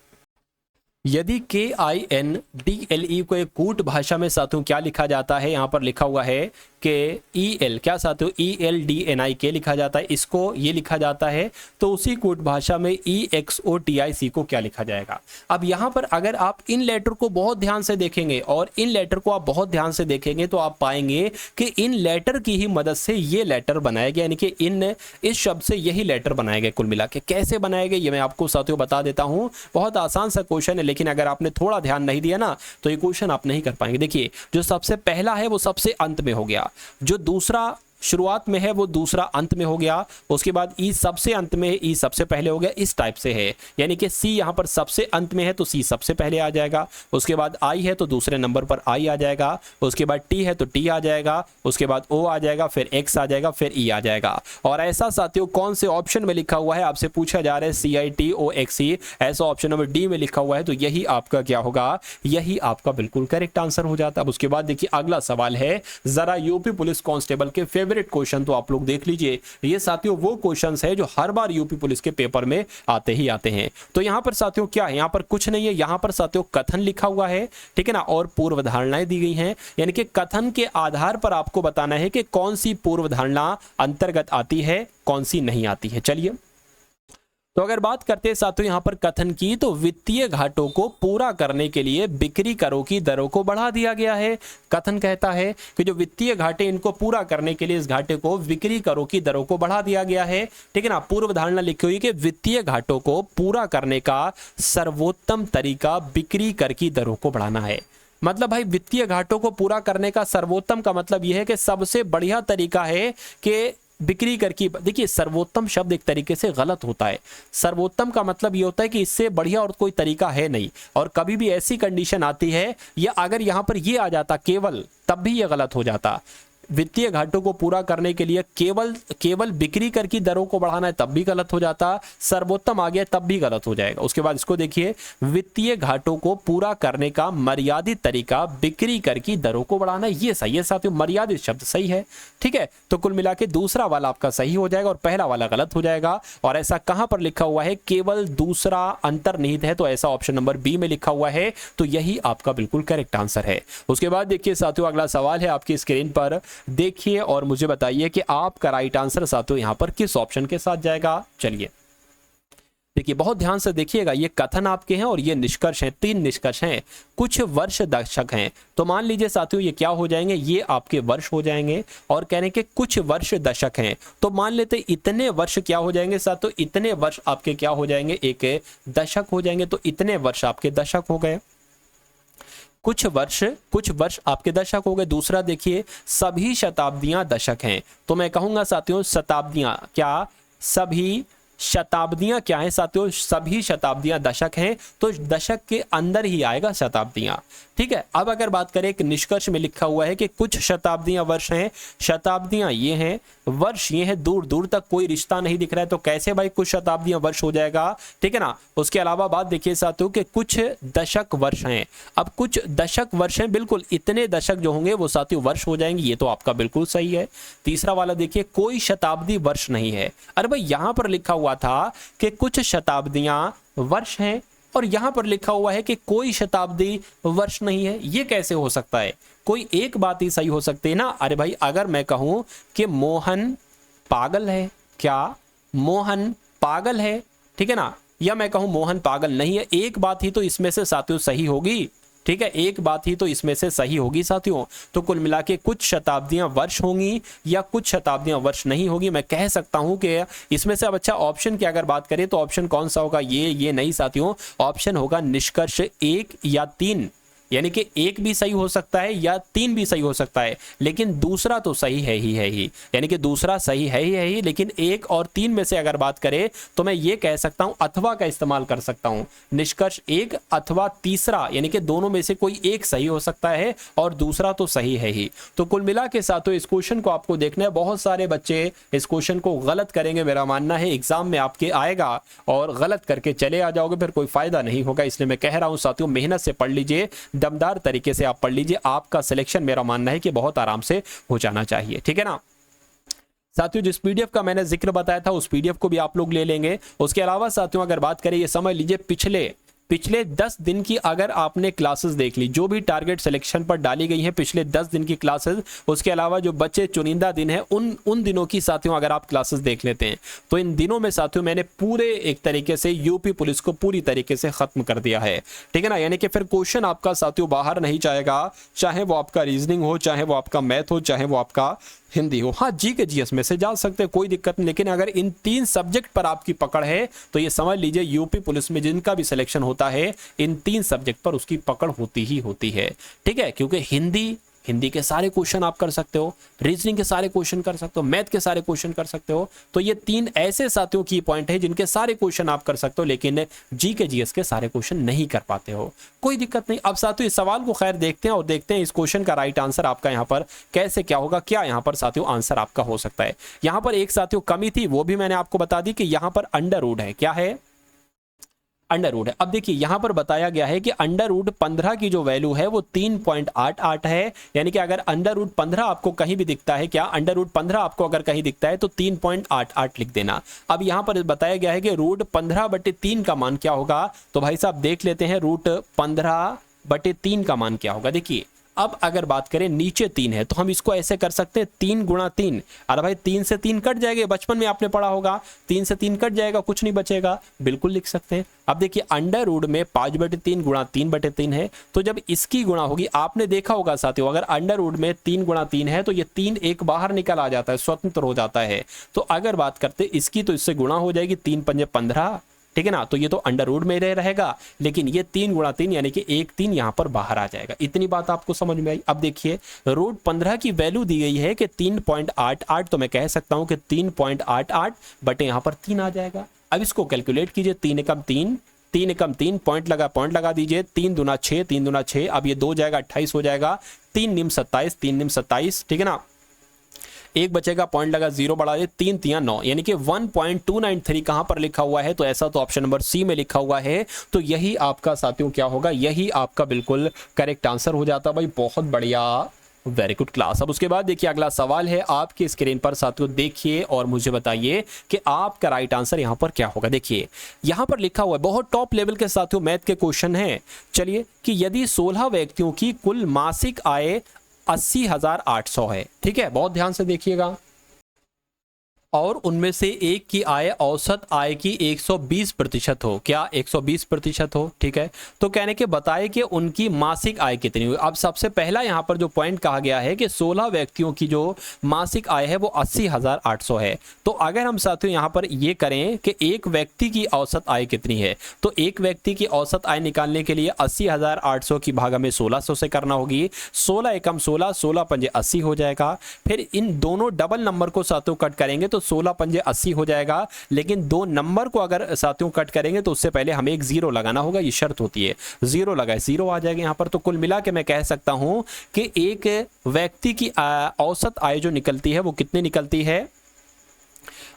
यदि KINDLE को एक कूट भाषा में साथियों क्या लिखा जाता है? यहां पर लिखा हुआ है कि EL, क्या साथियों? ELDNIK लिखा जाता है, इसको ये लिखा जाता है। तो उसी कूट भाषा में EXOTIC को क्या लिखा जाएगा? अब यहां पर अगर आप इन लेटर को बहुत ध्यान से देखेंगे और इन लेटर को आप बहुत ध्यान से देखेंगे तो आप पाएंगे कि इन लेटर की ही मदद से ये लेटर बनाया गया, यानी कि इस शब्द से यही लेटर बनाए गए। कुल मिला के कैसे बनाए गए ये मैं आपको साथियों बता देता हूं। बहुत आसान सा क्वेश्चन है, लेकिन अगर आपने थोड़ा ध्यान नहीं दिया ना तो ये क्वेश्चन आप नहीं कर पाएंगे। देखिए जो सबसे पहला है वो सबसे अंत में हो गया, जो दूसरा शुरुआत में है वो दूसरा अंत में हो गया, उसके बाद ई सबसे अंत में है, ई सबसे पहले हो गया, इस टाइप से है। यानी कि सी यहां पर सबसे अंत में है तो सी सबसे पहले आ जाएगा, उसके बाद आई है तो दूसरे नंबर पर आई आ जाएगा, उसके बाद टी है तो टी आ जाएगा, उसके बाद ओ आ जाएगा, फिर एक्स आ जाएगा, फिर ई आ जाएगा। और ऐसा साथियों कौन से ऑप्शन में लिखा हुआ है आपसे पूछा जा रहा है? CITOXE, ऐसा ऑप्शन नंबर डी में लिखा हुआ है। तो यही आपका क्या होगा? यही आपका बिल्कुल करेक्ट आंसर हो जाता है। अब उसके बाद देखिए अगला सवाल है, जरा यूपी पुलिस कांस्टेबल के फेवरेट क्वेश्चन तो आप लोग देख लीजिए। ये साथियों वो क्वेश्चंस है जो हर बार यूपी पुलिस के पेपर में आते ही आते हैं। तो यहां पर साथियों क्या है? यहां पर कुछ नहीं है, यहां पर साथियों कथन लिखा हुआ है, ठीक है ना, और पूर्व धारणाएं दी गई हैं। यानी कि कथन के आधार पर आपको बताना है कि कौन सी पूर्व धारणा अंतर्गत आती है, कौन सी नहीं आती है। चलिए तो अगर बात करते हैं साथियों यहाँ पर कथन की, तो वित्तीय घाटों को पूरा करने के लिए बिक्री करों की दरों को बढ़ा दिया गया है। कथन कहता है कि जो वित्तीय घाटे इनको पूरा करने के लिए इस घाटे को बिक्री करों की दरों को बढ़ा दिया गया है, ठीक है ना। पूर्व धारणा लिखी हुई कि वित्तीय घाटों को पूरा करने का सर्वोत्तम तरीका बिक्री कर की दरों को बढ़ाना है। मतलब भाई वित्तीय घाटों को पूरा करने का सर्वोत्तम का मतलब यह है कि सबसे बढ़िया तरीका है कि बिक्री कर की। देखिए सर्वोत्तम शब्द एक तरीके से गलत होता है। सर्वोत्तम का मतलब ये होता है कि इससे बढ़िया और कोई तरीका है नहीं, और कभी भी ऐसी कंडीशन आती है, या अगर यहां पर ये आ जाता केवल, तब भी ये गलत हो जाता। वित्तीय घाटों को पूरा करने के लिए केवल बिक्री कर की दरों को बढ़ाना है तब भी गलत हो जाता, सर्वोत्तम आ गया तब भी गलत हो जाएगा। उसके बाद इसको देखिए, वित्तीय घाटों को पूरा करने का मर्यादित तरीका बिक्री कर की दरों को बढ़ाना, ये सही है साथियों, मर्यादित शब्द सही है, ठीक है। तो कुल मिला के दूसरा वाला आपका सही हो जाएगा और पहला वाला गलत हो जाएगा। और ऐसा कहां पर लिखा हुआ है? केवल दूसरा अंतर्निहित है, तो ऐसा ऑप्शन नंबर बी में लिखा हुआ है, तो यही आपका बिल्कुल करेक्ट आंसर है। उसके बाद देखिए साथियों अगला सवाल है आपकी स्क्रीन पर, देखिए और मुझे बताइए कि आपका राइट आंसर साथियों यहां पर किस ऑप्शन के साथ जाएगा। चलिए देखिए बहुत ध्यान से देखिएगा, ये कथन आपके हैं और ये निष्कर्ष हैं, 3 निष्कर्ष हैं। कुछ वर्ष दशक हैं, तो मान लीजिए साथियों ये क्या हो जाएंगे? ये आपके वर्ष हो जाएंगे। और कहने के कुछ वर्ष दशक हैं, तो मान लेते इतने वर्ष क्या हो जाएंगे साथियों? इतने वर्ष आपके क्या हो जाएंगे? एक दशक हो जाएंगे। तो इतने वर्ष आपके दशक हो गए, कुछ वर्ष आपके दशक हो गए। दूसरा देखिए, सभी शताब्दियां दशक हैं, तो मैं कहूंगा साथियों शताब्दियां क्या सभी शताब्दियां क्या हैं साथियों, सभी शताब्दियां दशक हैं, तो दशक के अंदर ही आएगा शताब्दियां। ठीक है, अब अगर बात करें, एक निष्कर्ष में लिखा हुआ है कि कुछ शताब्दियां वर्ष हैं, शताब्दियां ये हैं, वर्ष ये हैं, दूर दूर तक कोई रिश्ता नहीं दिख रहा है, तो कैसे भाई कुछ शताब्दियां वर्ष हो जाएगा, ठीक है ना। उसके अलावा बात देखिए साथियों कि कुछ दशक वर्ष हैं, अब कुछ दशक वर्ष हैं, बिल्कुल इतने दशक जो होंगे वो साथियों वर्ष हो जाएंगे, ये तो आपका बिल्कुल सही है। तीसरा वाला देखिए, कोई शताब्दी वर्ष नहीं है। अरे भाई यहां पर लिखा हुआ था कि कुछ शताब्दियां वर्ष हैं और यहां पर लिखा हुआ है कि कोई शताब्दी वर्ष नहीं है, ये कैसे हो सकता है? कोई एक बात ही सही हो सकती है ना। अरे भाई अगर मैं कहूं कि मोहन पागल है, क्या मोहन पागल है, ठीक है ना, या मैं कहूं मोहन पागल नहीं है, एक बात ही तो इसमें से साथियों सही होगी। ठीक है, एक बात ही तो इसमें से सही होगी साथियों। तो कुल मिला के कुछ शताब्दियां वर्ष होंगी या कुछ शताब्दियां वर्ष नहीं होगी, मैं कह सकता हूं कि इसमें से। अब अच्छा, ऑप्शन की अगर बात करें तो ऑप्शन कौन सा होगा? ये नहीं साथियों, ऑप्शन होगा निष्कर्ष 1 या 3, यानी कि एक भी सही हो सकता है या 3 भी सही हो सकता है, लेकिन दूसरा तो सही है ही, यानी कि दूसरा सही है ही, लेकिन 1 और 3 में से अगर बात करें तो मैं ये कह सकता हूं, अथवा का इस्तेमाल कर सकता हूं, निष्कर्ष 1 अथवा तीसरा, यानी कि दोनों में से कोई एक सही हो सकता है और दूसरा तो सही है ही। तो कुल मिला के साथियों इस क्वेश्चन को आपको देखना है, बहुत सारे बच्चे इस क्वेश्चन को गलत करेंगे, मेरा मानना है एग्जाम में आपके आएगा और गलत करके चले आ जाओगे, फिर कोई फायदा नहीं होगा। इसलिए मैं कह रहा हूं साथियों, मेहनत से पढ़ लीजिए, दमदार तरीके से आप पढ़ लीजिए, आपका सिलेक्शन मेरा मानना है कि बहुत आराम से हो जाना चाहिए। ठीक है ना साथियों, जिस पीडीएफ का मैंने जिक्र बताया था उस पीडीएफ को भी आप लोग ले लेंगे। उसके अलावा साथियों अगर बात करें, ये समझ लीजिए पिछले 10 दिन की अगर आपने क्लासेस देख ली, जो भी टारगेट सिलेक्शन पर डाली गई है पिछले 10 दिन की क्लासेस, उसके अलावा जो बच्चे चुनिंदा दिन है उन दिनों की साथियों अगर आप क्लासेस देख लेते हैं, तो इन दिनों में साथियों मैंने पूरे एक तरीके से यूपी पुलिस को पूरी तरीके से खत्म कर दिया है। ठीक है ना, यानी कि फिर क्वेश्चन आपका साथियों बाहर नहीं जाएगा, चाहे वो आपका रीजनिंग हो, चाहे वो आपका मैथ हो, चाहे वो आपका हिंदी हो। हाँ, जी के जीएस में से जा सकते हैं, कोई दिक्कत नहीं, लेकिन अगर इन 3 सब्जेक्ट पर आपकी पकड़ है तो ये समझ लीजिए यूपी पुलिस में जिनका भी सिलेक्शन होता है इन 3 सब्जेक्ट पर उसकी पकड़ होती ही होती है। ठीक है, क्योंकि हिंदी के सारे क्वेश्चन आप कर सकते हो, रीजनिंग के सारे क्वेश्चन कर सकते हो, मैथ के सारे क्वेश्चन कर सकते हो, तो ये 3 ऐसे साथियों की पॉइंट है जिनके सारे क्वेश्चन आप कर सकते हो, लेकिन जी के जीएस के सारे क्वेश्चन नहीं कर पाते हो, कोई दिक्कत नहीं। अब साथियों इस सवाल को खैर देखते हैं और देखते हैं इस क्वेश्चन का राइट आंसर आपका यहाँ पर कैसे क्या होगा, क्या यहाँ पर साथियों आंसर आपका हो सकता है। यहाँ पर एक साथियों कमी थी, वो भी मैंने आपको बता दी कि यहाँ पर अंडर रूट है, क्या है? अंडर रूट है। अब देखिए यहां पर बताया गया है कि अंडर रूट 15 की जो वैल्यू है वो 3.88 है, यानी कि अगर अंडर रूट 15 आपको कहीं भी दिखता है, क्या अंडर रूट 15 आपको अगर कहीं दिखता है तो 3.88 लिख देना। अब यहां पर बताया गया है कि रूट 15/3 का मान क्या होगा, तो भाई साहब देख लेते हैं रूट 15/3 का मान क्या होगा। देखिए अब अगर बात करें नीचे 3 है तो हम इसको ऐसे कर सकते हैं 3 गुणा 3। अरे भाई 3 से 3 कट जाएगा, बचपन में आपने पढ़ा होगा 3 से 3 कट जाएगा, कुछ नहीं बचेगा, बिल्कुल लिख सकते हैं। अब देखिए अंडर रूट में 5/3 गुणा 3/3 है, तो जब इसकी गुणा होगी, आपने देखा होगा साथियों अगर अंडर रूट में 3 गुणा 3 है तो ये 3 एक बाहर निकल आ जाता है, स्वतंत्र हो जाता है। तो अगर बात करते इसकी तो इससे गुणा हो जाएगी, 3 पंजे 15, ठीक है ना, तो ये तो अंडर रूट में रहेगा, लेकिन ये 3 गुणा 3 यानी कि 1 3 यहां पर बाहर आ जाएगा। इतनी बात आपको समझ में आई। अब देखिए रूट 15 की वैल्यू दी गई है कि 3.88, तो मैं कह सकता हूं कि 3.88 बटे यहां पर 3 आ जाएगा। अब इसको कैलकुलेट कीजिए, 3 एकम 3, 3 एकम 3, पॉइंट लगा दीजिए, 3 दूना 6, 3 दूना 6, अब ये 2 जाएगा 28 हो जाएगा, 3 निम 27, 3 निम 27, ठीक है ना, एक बचेगा, पॉइंट लगा, 0 बढ़ा दे, 3 3 9, यानी कि 1.293 कहां पर लिखा हुआ है, तो ऐसा तो ऑप्शन नंबर सी में लिखा हुआ है। तो यही आपका साथियों क्या होगा, यही आपका बिल्कुल करेक्ट आंसर हो जाता। भाई बहुत बढ़िया, वेरी गुड क्लास। अब उसके बाद देखिए अगला सवाल है आपकी स्क्रीन पर साथियों, देखिए और मुझे बताइए कि आपका राइट आंसर यहां पर क्या होगा। देखिए यहां पर लिखा हुआ है, बहुत टॉप लेवल के साथियों मैथ के क्वेश्चन है। चलिए कि यदि 16 व्यक्तियों की कुल मासिक आय 80,800 है, ठीक है, बहुत ध्यान से देखिएगा, और उनमें से एक की आय औसत आय की 120% हो, क्या 120% हो, ठीक है, तो कहने के बताए कि उनकी मासिक आय कितनी हुई। अब सबसे पहला यहां पर जो पॉइंट कहा गया है कि 16 व्यक्तियों की जो मासिक आय है वो 80,800 है। तो अगर हम साथियों यहां पर ये करें कि एक व्यक्ति की औसत आय कितनी है, तो एक व्यक्ति की औसत आय निकालने के लिए 80,800 की भाग हमें 1600 से करना होगी, 16 एकम 16, 16 पंजे 80 हो जाएगा। फिर इन दोनों डबल नंबर को साथियों कट करेंगे तो 16 पंजे 80 हो जाएगा, लेकिन 2 नंबर को अगर साथियों कट करेंगे तो उससे पहले हमें एक 0 लगाना होगा, ये शर्त होती है। 0 लगाए 0 आ जाएगा यहाँ पर। तो कुल मिला के मैं कह सकता हूँ कि एक व्यक्ति की औसत आय जो निकलती है वो कितनी निकलती है,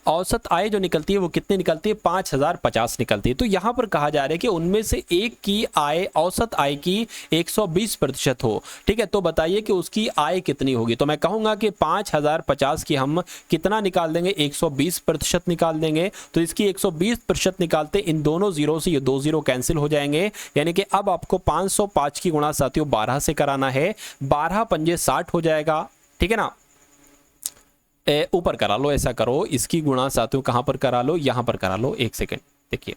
औसत आय जो निकलती है वो कितनी निकलती है, 5050 निकलती है। तो यहाँ पर कहा जा रहा है कि उनमें से एक की आय, औसत आय की 120% हो। ठीक है, तो बताइए कि उसकी आय कितनी होगी। तो मैं कहूँगा कि 5050 की हम कितना निकाल देंगे, 120% निकाल देंगे। तो इसकी 120% निकालते इन दोनों जीरो से ये 2 जीरो कैंसिल हो जाएंगे, यानी कि अब आपको 505 की गुणा साथियों 12 से कराना है। 12 पंजे 60 हो जाएगा, ठीक है ना। ऊपर करा लो, ऐसा करो, इसकी गुणा साथियों कहां पर करा लो, यहां पर करा लो। एक सेकेंड देखिए,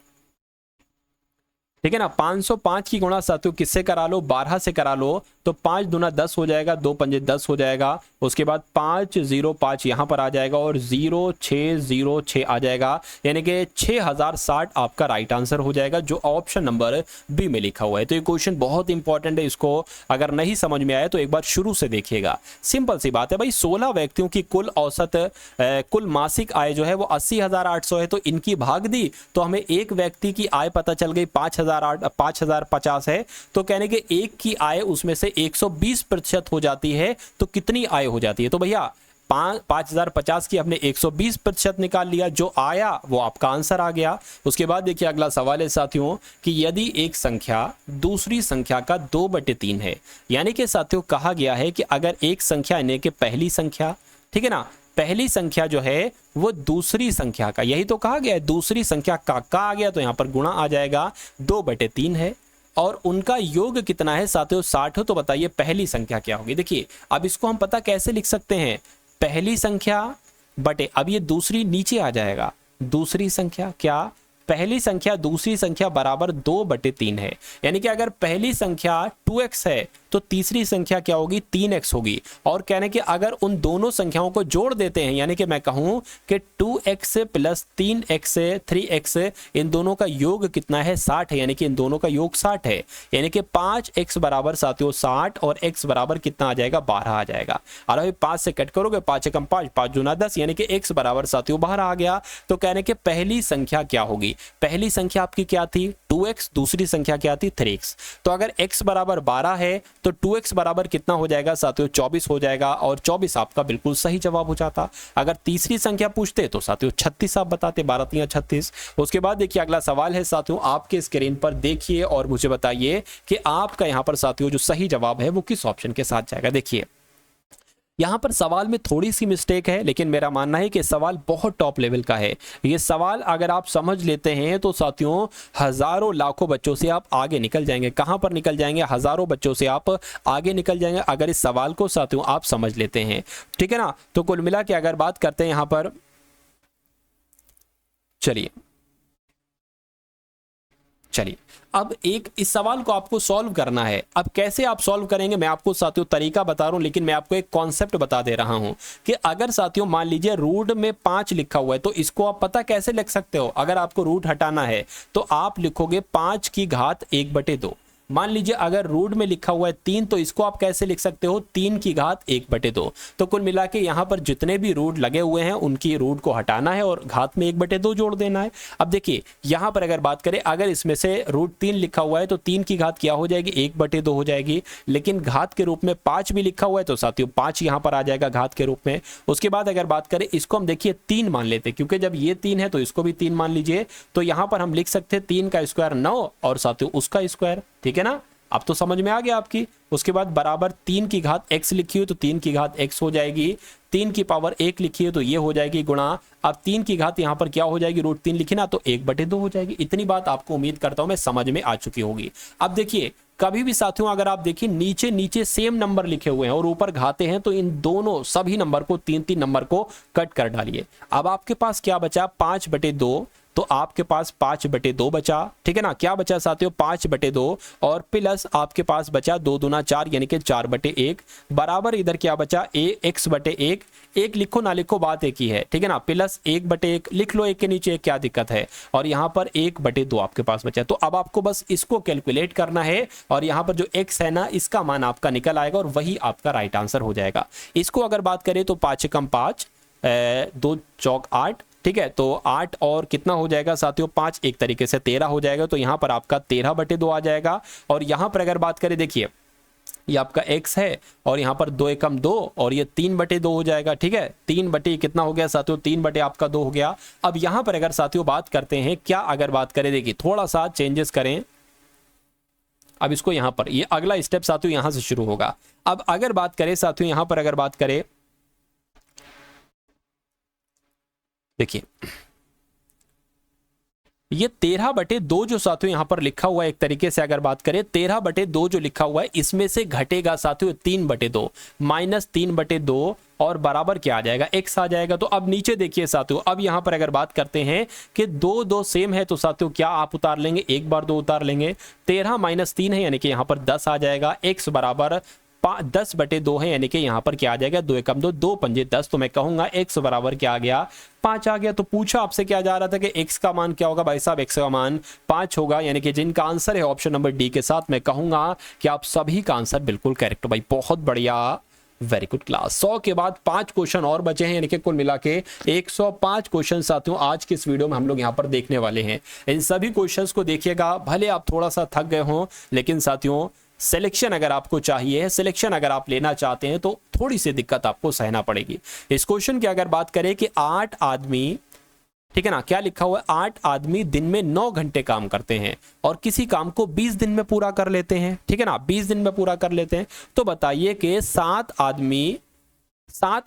ठीक है ना। 505 की गुणा साथियों किससे करा लो, 12 से करा लो। तो 5 दूना 10 हो जाएगा, 2 पंजे 10 हो जाएगा। उसके बाद 505 यहां पर आ जाएगा और 0606 आ जाएगा, यानी कि 6060 आपका राइट आंसर हो जाएगा, जो ऑप्शन नंबर बी में लिखा हुआ है। तो ये क्वेश्चन बहुत इंपॉर्टेंट है, इसको अगर नहीं समझ में आया तो एक बार शुरू से देखिएगा। सिंपल सी बात है भाई, 16 व्यक्तियों की कुल औसत कुल मासिक आय जो है वो 80,800 है। तो इनकी भाग दी तो हमें एक व्यक्ति की आय पता चल गई 5050 है। तो कहने के एक की आय उसमें से 120% हो जाती है, तो कितनी आय हो जाती है। तो भैया 5050 की हमने 120% निकाल लिया, जो आया वो आपका आंसर आ गया। उसके बाद देखिए अगला सवाल है साथियों कि यदि एक संख्या दूसरी संख्या का 2/3 है, यानी कि साथियों कहा गया है कि अगर एक संख्या यानी कि पहली संख्या, ठीक है ना, पहली संख्या जो है वो दूसरी संख्या का, यही तो कहा गया है, दूसरी संख्या का आ गया तो यहां पर गुणा आ जाएगा, 2/3 है और उनका योग कितना है साथियों 60 हो। तो बताइए पहली संख्या क्या होगी। देखिए अब इसको हम पता कैसे लिख सकते हैं, पहली संख्या बटे, अब ये दूसरी नीचे आ जाएगा, दूसरी संख्या क्या, पहली संख्या दूसरी संख्या बराबर 2/3 है। यानी कि अगर पहली संख्या 2x है तो तीसरी संख्या क्या होगी, 3x होगी। और कहने कि अगर उन दोनों संख्याओं को जोड़ देते हैं, यानी कि मैं कहूं कि 2x प्लस 3x 3x, इन दोनों का योग कितना है, 60 है, यानी कि इन दोनों का योग 60 है। यानी कि 5x बराबर साथियों 60 और x बराबर कितना आ जाएगा, 12 आ जाएगा। और अभी 5 से कट करोगे, 5 एकम 5, 5 दूना 10, यानी कि x बराबर साथियों 12 आ गया। तो कहने के पहली संख्या क्या होगी, पहली संख्या आपकी क्या थी 2x, दूसरी संख्या क्या थी 3x। तो अगर x बराबर 12 है तो 2x बराबर कितना हो जाएगा साथियों 24 हो जाएगा, और 24 आपका बिल्कुल सही जवाब हो जाता। अगर तीसरी संख्या पूछते तो साथियों 36 आप बताते, 12 × 36। उसके बाद देखिए अगला सवाल है साथियों, आपके स्क्रीन पर देखिए और मुझे बताइए कि आपका यहां पर साथियों जो सही जवाब है वो किस ऑप्शन के साथ जाएगा। देखिए यहां पर सवाल में थोड़ी सी मिस्टेक है, लेकिन मेरा मानना है कि सवाल बहुत टॉप लेवल का है। ये सवाल अगर आप समझ लेते हैं तो साथियों हजारों लाखों बच्चों से आप आगे निकल जाएंगे। कहां पर निकल जाएंगे, हजारों बच्चों से आप आगे निकल जाएंगे अगर इस सवाल को साथियों आप समझ लेते हैं, ठीक है ना। तो कुल मिला के अगर बात करते हैं यहां पर, चलिए अब एक इस सवाल को आपको सॉल्व करना है। अब कैसे आप सॉल्व करेंगे मैं आपको साथियों तरीका बता रहा हूं, लेकिन मैं आपको एक कॉन्सेप्ट बता दे रहा हूं कि अगर साथियों मान लीजिए रूट में 5 लिखा हुआ है तो इसको आप पता कैसे लिख सकते हो। अगर आपको रूट हटाना है तो आप लिखोगे 5 की घात 1/2। मान लीजिए अगर रूट में लिखा हुआ है 3 तो इसको आप कैसे लिख सकते हो, 3 की घात 1/2। तो कुल मिला के यहाँ पर जितने भी रूट लगे हुए हैं उनकी रूट को हटाना है और घात में 1/2 जोड़ देना है। अब देखिए यहाँ पर अगर बात करें, अगर इसमें से रूट 3 लिखा हुआ है तो 3 की घात क्या हो जाएगी, 1/2 हो जाएगी। लेकिन घात के रूप में 5 भी लिखा हुआ है तो साथियों 5 यहाँ पर आ जाएगा घात के रूप में। उसके बाद अगर बात करें इसको हम देखिए 3 मान लेते, क्योंकि जब ये 3 है तो इसको भी 3 मान लीजिए। तो यहाँ पर हम लिख सकते हैं 3 का स्क्वायर 9 और साथियों उसका स्क्वायर, ठीक है ना। अब तो समझ में आ गया आपकी। उसके बाद बराबर 3 की घात x लिखी हो तो 3 की घात x हो जाएगी, 3 की पावर 1 लिखी है तो ये हो जाएगी गुणा। अब 3 की घात यहाँ पर क्या हो जाएगी, रूट 3 लिखी ना तो 1/2 हो जाएगी। इतनी बात आपको उम्मीद करता हूं मैं समझ में आ चुकी होगी। अब देखिए कभी भी साथियों अगर आप देखिए नीचे नीचे सेम नंबर लिखे हुए हैं और ऊपर घाते हैं तो इन दोनों सभी नंबर को 3 नंबर को कट कर डालिए। अब आपके पास क्या बचा, 5/2, तो आपके पास 5/2 बचा, ठीक है ना। क्या बचा साथियों 5/2 और प्लस आपके पास बचा 2 दूना 4 यानी कि 4/1 बराबर इधर क्या बचा x/1। एक लिखो ना लिखो बात एक ही है, ठीक है ना। प्लस 1/1 लिख लो, एक के नीचे एक, क्या दिक्कत है। और यहाँ पर 1/2 आपके पास बचा। तो अब आपको बस इसको कैलकुलेट करना है और यहाँ पर जो x है ना इसका मान आपका निकल आएगा और वही आपका राइट आंसर हो जाएगा। इसको अगर बात करें तो 5 एकम 5, दो चौक 8, ठीक है। तो 8 और कितना हो जाएगा साथियों 5, एक तरीके से 13 हो जाएगा। तो यहाँ पर आपका 13/2 आ जाएगा। और यहाँ पर अगर बात करें, देखिए ये आपका x है और यहाँ पर 2 एकम 2 और ये 3/2 हो जाएगा, ठीक है। 3 बटे कितना हो गया साथियों, 3 आपका 2 हो गया। अब यहाँ पर अगर साथियों बात करते हैं, क्या अगर बात करें, देखिए थोड़ा सा चेंजेस करें। अब इसको यहाँ पर, ये अगला स्टेप साथियों यहाँ से शुरू होगा। अब अगर बात करें साथियों, यहाँ पर अगर बात करें, देखिए ये 13/2 जो साथियों यहां पर लिखा हुआ है, एक तरीके से अगर बात करें 13/2 जो लिखा हुआ है, इसमें से घटेगा साथियों 3/2 माइनस 3/2 और बराबर क्या आ जाएगा, x आ जाएगा। तो अब नीचे देखिए साथियों, अब यहां पर अगर बात करते हैं कि 2 सेम है, तो साथियों क्या आप उतार लेंगे, एक बार 2 उतार लेंगे। 13 माइनस 3 है यानी कि यहां पर 10 आ जाएगा। x बराबर 10/2 है यानी कि यहाँ पर क्या आ जाएगा, 2 एकम 2, 2 पंजे 10। तो मैं कहूंगा x बराबर क्या आ गया, 5 आ गया। तो पूछा आपसे क्या जा रहा था कि x का मान क्या होगा, भाई साहब x का मान 5 होगा। यानी कि जिनका आंसर है ऑप्शन नंबर डी के साथ, मैं कहूंगा कि आप सभी का आंसर बिल्कुल करेक्ट हो भाई, बहुत बढ़िया, वेरी गुड क्लास। 100 के बाद 5 क्वेश्चन और बचे हैं, यानी कि कुल मिला के 105 क्वेश्चन साथियों आज की इस वीडियो में हम लोग यहाँ पर देखने वाले हैं। इन सभी क्वेश्चंस को देखिएगा, भले आप थोड़ा सा थक गए हों, लेकिन साथियों सिलेक्शन अगर आपको चाहिए, सिलेक्शन अगर आप लेना चाहते हैं, तो थोड़ी सी दिक्कत आपको सहना पड़ेगी। इस क्वेश्चन की अगर बात करें कि 8 आदमी, ठीक है ना, क्या लिखा हुआ है, 8 आदमी दिन में 9 घंटे काम करते हैं और किसी काम को 20 दिन में पूरा कर लेते हैं, ठीक है ना, 20 दिन में पूरा कर लेते हैं। तो बताइए कि 7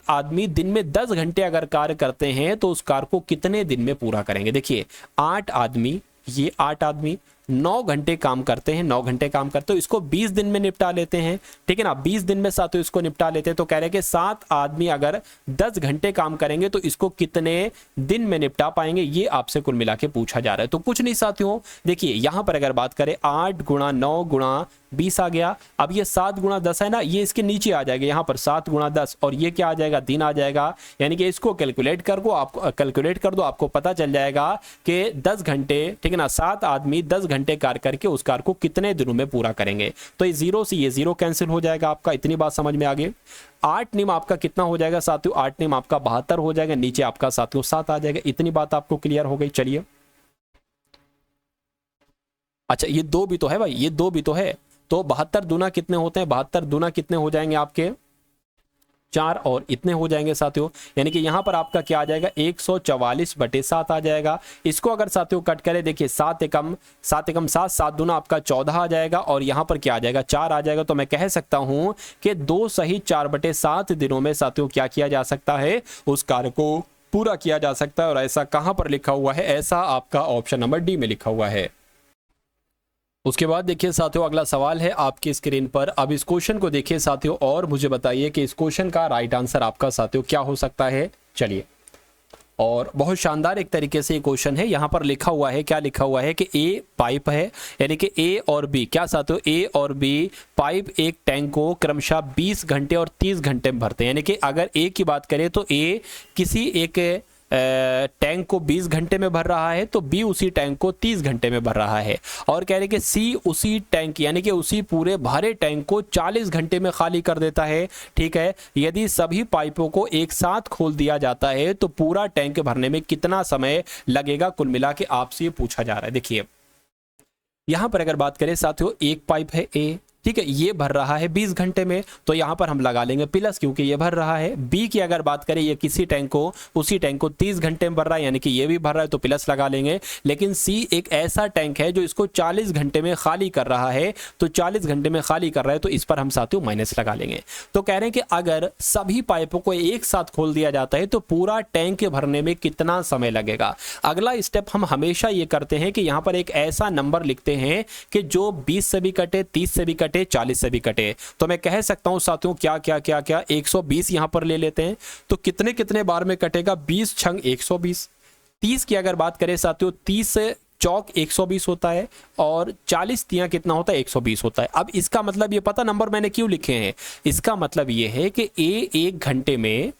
आदमी दिन में 10 घंटे अगर कार्य करते हैं तो उस कार्य को कितने दिन में पूरा करेंगे। देखिए 8 आदमी, ये 8 आदमी 9 घंटे काम करते हैं, 9 घंटे काम करते हो, इसको 20 दिन में निपटा लेते हैं, ठीक है ना, 20 दिन में साथियों इसको निपटा लेते हैं। तो कह रहे हैं कि 7 आदमी अगर 10 घंटे काम करेंगे तो इसको कितने दिन में निपटा पाएंगे, ये आपसे कुल मिला के पूछा जा रहा है। तो कुछ नहीं साथियों, देखिए यहां पर अगर बात करें 8 गुणा 9 गुणा 20 आ गया। अब ये 7 गुणा 10 है ना, ये इसके नीचे आ जाएगा, यहाँ पर 7 गुणा 10 और ये क्या आ जाएगा, दिन आ जाएगा। यानी कि इसको कैलकुलेट कर दो, आपको पता चल जाएगा कि 10 घंटे, ठीक है ना, 7 आदमी 10 घंटे कार्य करके उस कार्य को कितने दिनों में पूरा करेंगे। तो ये 0 से ये 0 कैंसिल हो जाएगा आपका, इतनी बात समझ में आ गई। 8 नियम आपका कितना हो जाएगा साथियों, 8 नियम आपका 72 हो जाएगा, नीचे आपका साथियों 7 आ जाएगा। इतनी बात आपको क्लियर हो गई। चलिए, अच्छा ये 2 भी तो है भाई, ये 2 भी तो है। तो 72 दूना कितने होते हैं, 72 दूना कितने हो जाएंगे आपके 4 और इतने हो जाएंगे साथियों। यानी कि यहां पर आपका क्या आ जाएगा, 144/7 आ जाएगा। इसको अगर साथियों कट करें, देखिए 7 एकम 7, 7 दूना आपका 14 आ जाएगा और यहां पर क्या आ जाएगा, 4 आ जाएगा। तो मैं कह सकता हूं कि 2 सही 4/7 दिनों में साथियों क्या किया जा सकता है, उस कार्य को पूरा किया जा सकता है। और ऐसा कहां पर लिखा हुआ है, ऐसा आपका ऑप्शन नंबर डी में लिखा हुआ है। उसके बाद देखिए साथियों अगला सवाल है आपकी स्क्रीन पर। अब इस क्वेश्चन को देखिए साथियों और मुझे बताइए कि इस क्वेश्चन का राइट आंसर आपका साथियों क्या हो सकता है। चलिए, और बहुत शानदार एक तरीके से ये क्वेश्चन है। यहाँ पर लिखा हुआ है, क्या लिखा हुआ है कि ए पाइप है, यानी कि ए और बी, क्या साथियों, ए और बी पाइप एक टैंक को क्रमशः 20 घंटे और 30 घंटे में भरते हैं। यानी कि अगर ए की बात करें तो ए किसी एक टैंक को 20 घंटे में भर रहा है, तो बी उसी टैंक को 30 घंटे में भर रहा है। और कह रहे कि सी उसी टैंक यानी कि उसी पूरे भरे टैंक को 40 घंटे में खाली कर देता है, ठीक है। यदि सभी पाइपों को एक साथ खोल दिया जाता है तो पूरा टैंक भरने में कितना समय लगेगा, कुल मिला के आपसे ये पूछा जा रहा है। देखिए यहां पर अगर बात करें साथियों, एक पाइप है ए, ठीक है, ये भर रहा है 20 घंटे में, तो यहां पर हम लगा लेंगे प्लस, क्योंकि ये भर रहा है। बी की अगर बात करें, ये किसी टैंक को उसी टैंक को 30 घंटे में भर रहा है, यानी कि ये भी भर रहा है, तो प्लस लगा लेंगे। लेकिन सी एक ऐसा टैंक है जो इसको 40 घंटे में खाली कर रहा है, तो 40 घंटे में खाली कर रहा है, तो इस पर हम साथियों माइनस लगा लेंगे। तो कह रहे हैं कि अगर सभी पाइपों को एक साथ खोल दिया जाता है तो पूरा टैंक भरने में कितना समय लगेगा। अगला स्टेप हम हमेशा ये करते हैं कि यहाँ पर एक ऐसा नंबर लिखते हैं कि जो 20 से भी कटे, 30 से भी कटे, 40 से भी कटे। तो मैं कह सकता हूं साथियों क्या क्या क्या क्या 120 यहां पर ले लेते हैं, तो कितने कितने बार में कटेगा, 20 छंग 120। 30 की अगर बात करें साथियों, 30 से चौक 120 होता है और 40 तियां कितना होता है, 120 होता है। अब इसका मतलब ये पता नंबर मैंने क्यों लिखे हैं, इसका मतलब ये है कि ए एक घंटे में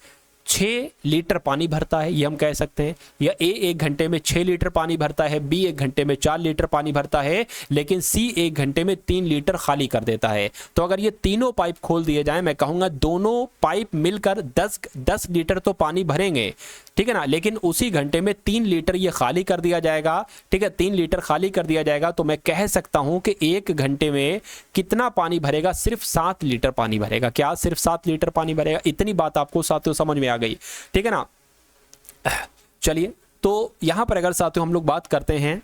6 लीटर पानी भरता है, ये हम कह सकते हैं, या ए 1 घंटे में 6 लीटर पानी भरता है, बी 1 घंटे में 4 लीटर पानी भरता है, लेकिन सी 1 घंटे में 3 लीटर खाली कर देता है। तो अगर ये तीनों पाइप खोल दिए जाएं, मैं कहूँगा दोनों पाइप मिलकर 10 लीटर तो पानी भरेंगे, ठीक है ना, लेकिन उसी घंटे में 3 लीटर ये खाली कर दिया जाएगा, ठीक है, 3 लीटर खाली कर दिया जाएगा। तो मैं कह सकता हूं कि 1 घंटे में कितना पानी भरेगा, सिर्फ 7 लीटर पानी भरेगा। क्या सिर्फ 7 लीटर पानी भरेगा? इतनी बात आपको साथियों समझ में आ गई, ठीक है ना। चलिए, तो यहां पर अगर साथियों हम लोग बात करते हैं,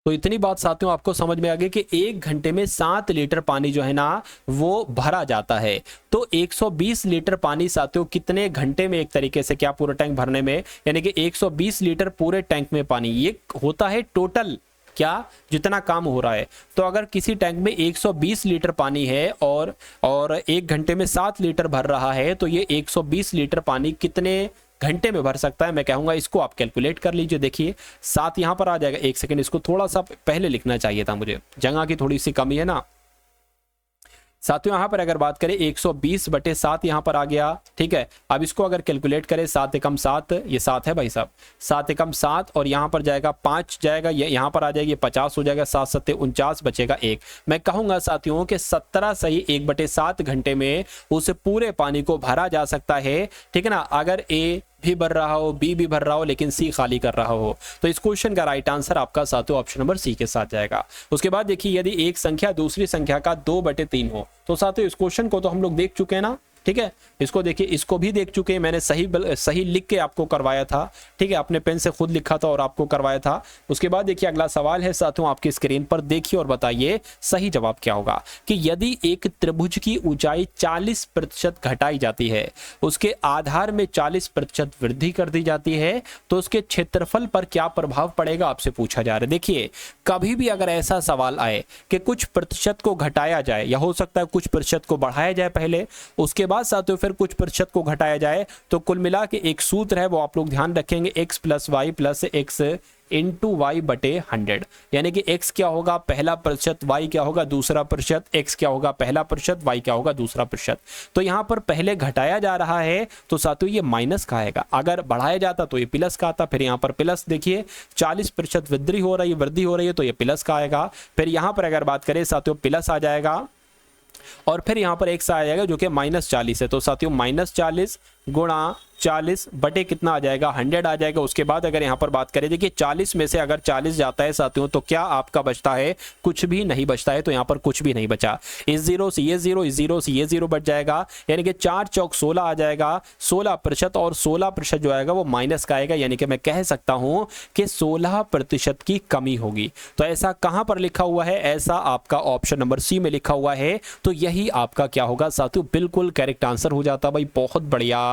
तो इतनी बात साथियों आपको समझ में आ गई कि 1 घंटे में 7 लीटर पानी जो है ना वो भरा जाता है। तो 120 लीटर पानी साथियों कितने घंटे में, एक तरीके से क्या पूरा टैंक भरने में, यानी कि 120 लीटर पूरे टैंक में पानी, ये होता है टोटल क्या जितना काम हो रहा है। तो अगर किसी टैंक में 120 लीटर पानी है और 1 घंटे में 7 लीटर भर रहा है, तो ये 120 लीटर पानी कितने घंटे में भर सकता है? मैं कहूंगा इसको आप कैलकुलेट कर लीजिए। देखिए 7 यहां पर आ जाएगा, 1 सेकंड, इसको थोड़ा सा पहले लिखना चाहिए था मुझे, जगह की थोड़ी सी कमी है ना साथियों। यहां पर अगर बात करें 120/7 यहां पर आ गया, ठीक है। अब इसको अगर कैलकुलेट करें 7 एकम 7, ये 7 है भाई साहब, 7 एकम 7 और यहां पर जाएगा 5 जाएगा, ये यहां पर आ जाएगी 50 हो जाएगा, 7 7 49 बचेगा 1। मैं कहूंगा साथियों कि 17 सही 1/7 घंटे में उस पूरे पानी को भरा जा सकता है, ठीक है ना। अगर ए भी भर रहा हो, बी भी भर रहा हो, लेकिन सी खाली कर रहा हो, तो इस क्वेश्चन का राइट आंसर आपका साथियों ऑप्शन नंबर सी के साथ जाएगा। उसके बाद देखिए यदि एक संख्या दूसरी संख्या का 2/3 हो, तो साथियों इस क्वेश्चन को तो हम लोग देख चुके हैं ना, ठीक है। इसको देखिए, इसको भी देख चुके हैं, मैंने सही लिख के आपको करवाया था, ठीक है, अपने पेन से खुद लिखा था और आपको करवाया था। उसके बाद देखिए अगला सवाल है साथियों आपकी स्क्रीन पर, देखिए और बताइए सही जवाब क्या होगा। कि यदि एक त्रिभुज की ऊंचाई 40% घटाई जाती है, उसके आधार में 40% वृद्धि कर दी जाती है, तो उसके क्षेत्रफल पर क्या प्रभाव पड़ेगा, आपसे पूछा जा रहा है। देखिए कभी भी अगर ऐसा सवाल आए कि कुछ प्रतिशत को घटाया जाए, या हो सकता है कुछ प्रतिशत को बढ़ाया जाए पहले, उसके बाद साथियों फिर कुछ प्रतिशत को घटाया जाए, तो कुल मिला के एक सूत्र है वो आप लोग ध्यान रखेंगे, x + y + x into y/100, यानी कि x क्या होगा पहला प्रतिशत, y क्या होगा दूसरा प्रतिशत, x क्या होगा पहला प्रतिशत, y क्या होगा दूसरा प्रतिशत। तो यहाँ पर पहले घटाया जा रहा है, तो साथियों ये माइनस का आएगा, अगर बढ़ाया जाता तो ये प्लस का आता। फिर यहाँ पर प्लस देखिए 40% वृद्धि हो रही है, तो ये प्लस का आएगा। फिर यहाँ पर अगर बात करें साथियों प्लस आ जाएगा, और फिर यहां पर x आ जाएगा जो कि -40 है, तो साथियों -40 गुणा 40 बटे कितना आ जाएगा 100 आ जाएगा। उसके बाद अगर यहां पर बात करें, देखिए 40 में से अगर 40 जाता है साथियों, तो क्या आपका बचता है, कुछ भी नहीं बचता है। तो यहां पर कुछ भी नहीं बचा, इस 0 से ये 0, इस 0 से ये 0 बच जाएगा, यानी कि 4 चौक 16 आ जाएगा, 16%, और 16% जो आएगा वो माइनस का आएगा, यानी कि मैं कह सकता हूं कि 16% की कमी होगी। तो ऐसा कहां पर लिखा हुआ है, ऐसा आपका ऑप्शन नंबर सी में लिखा हुआ है। तो यही आपका क्या होगा साथियों, बिल्कुल करेक्ट आंसर हो जाता भाई, बहुत बढ़िया,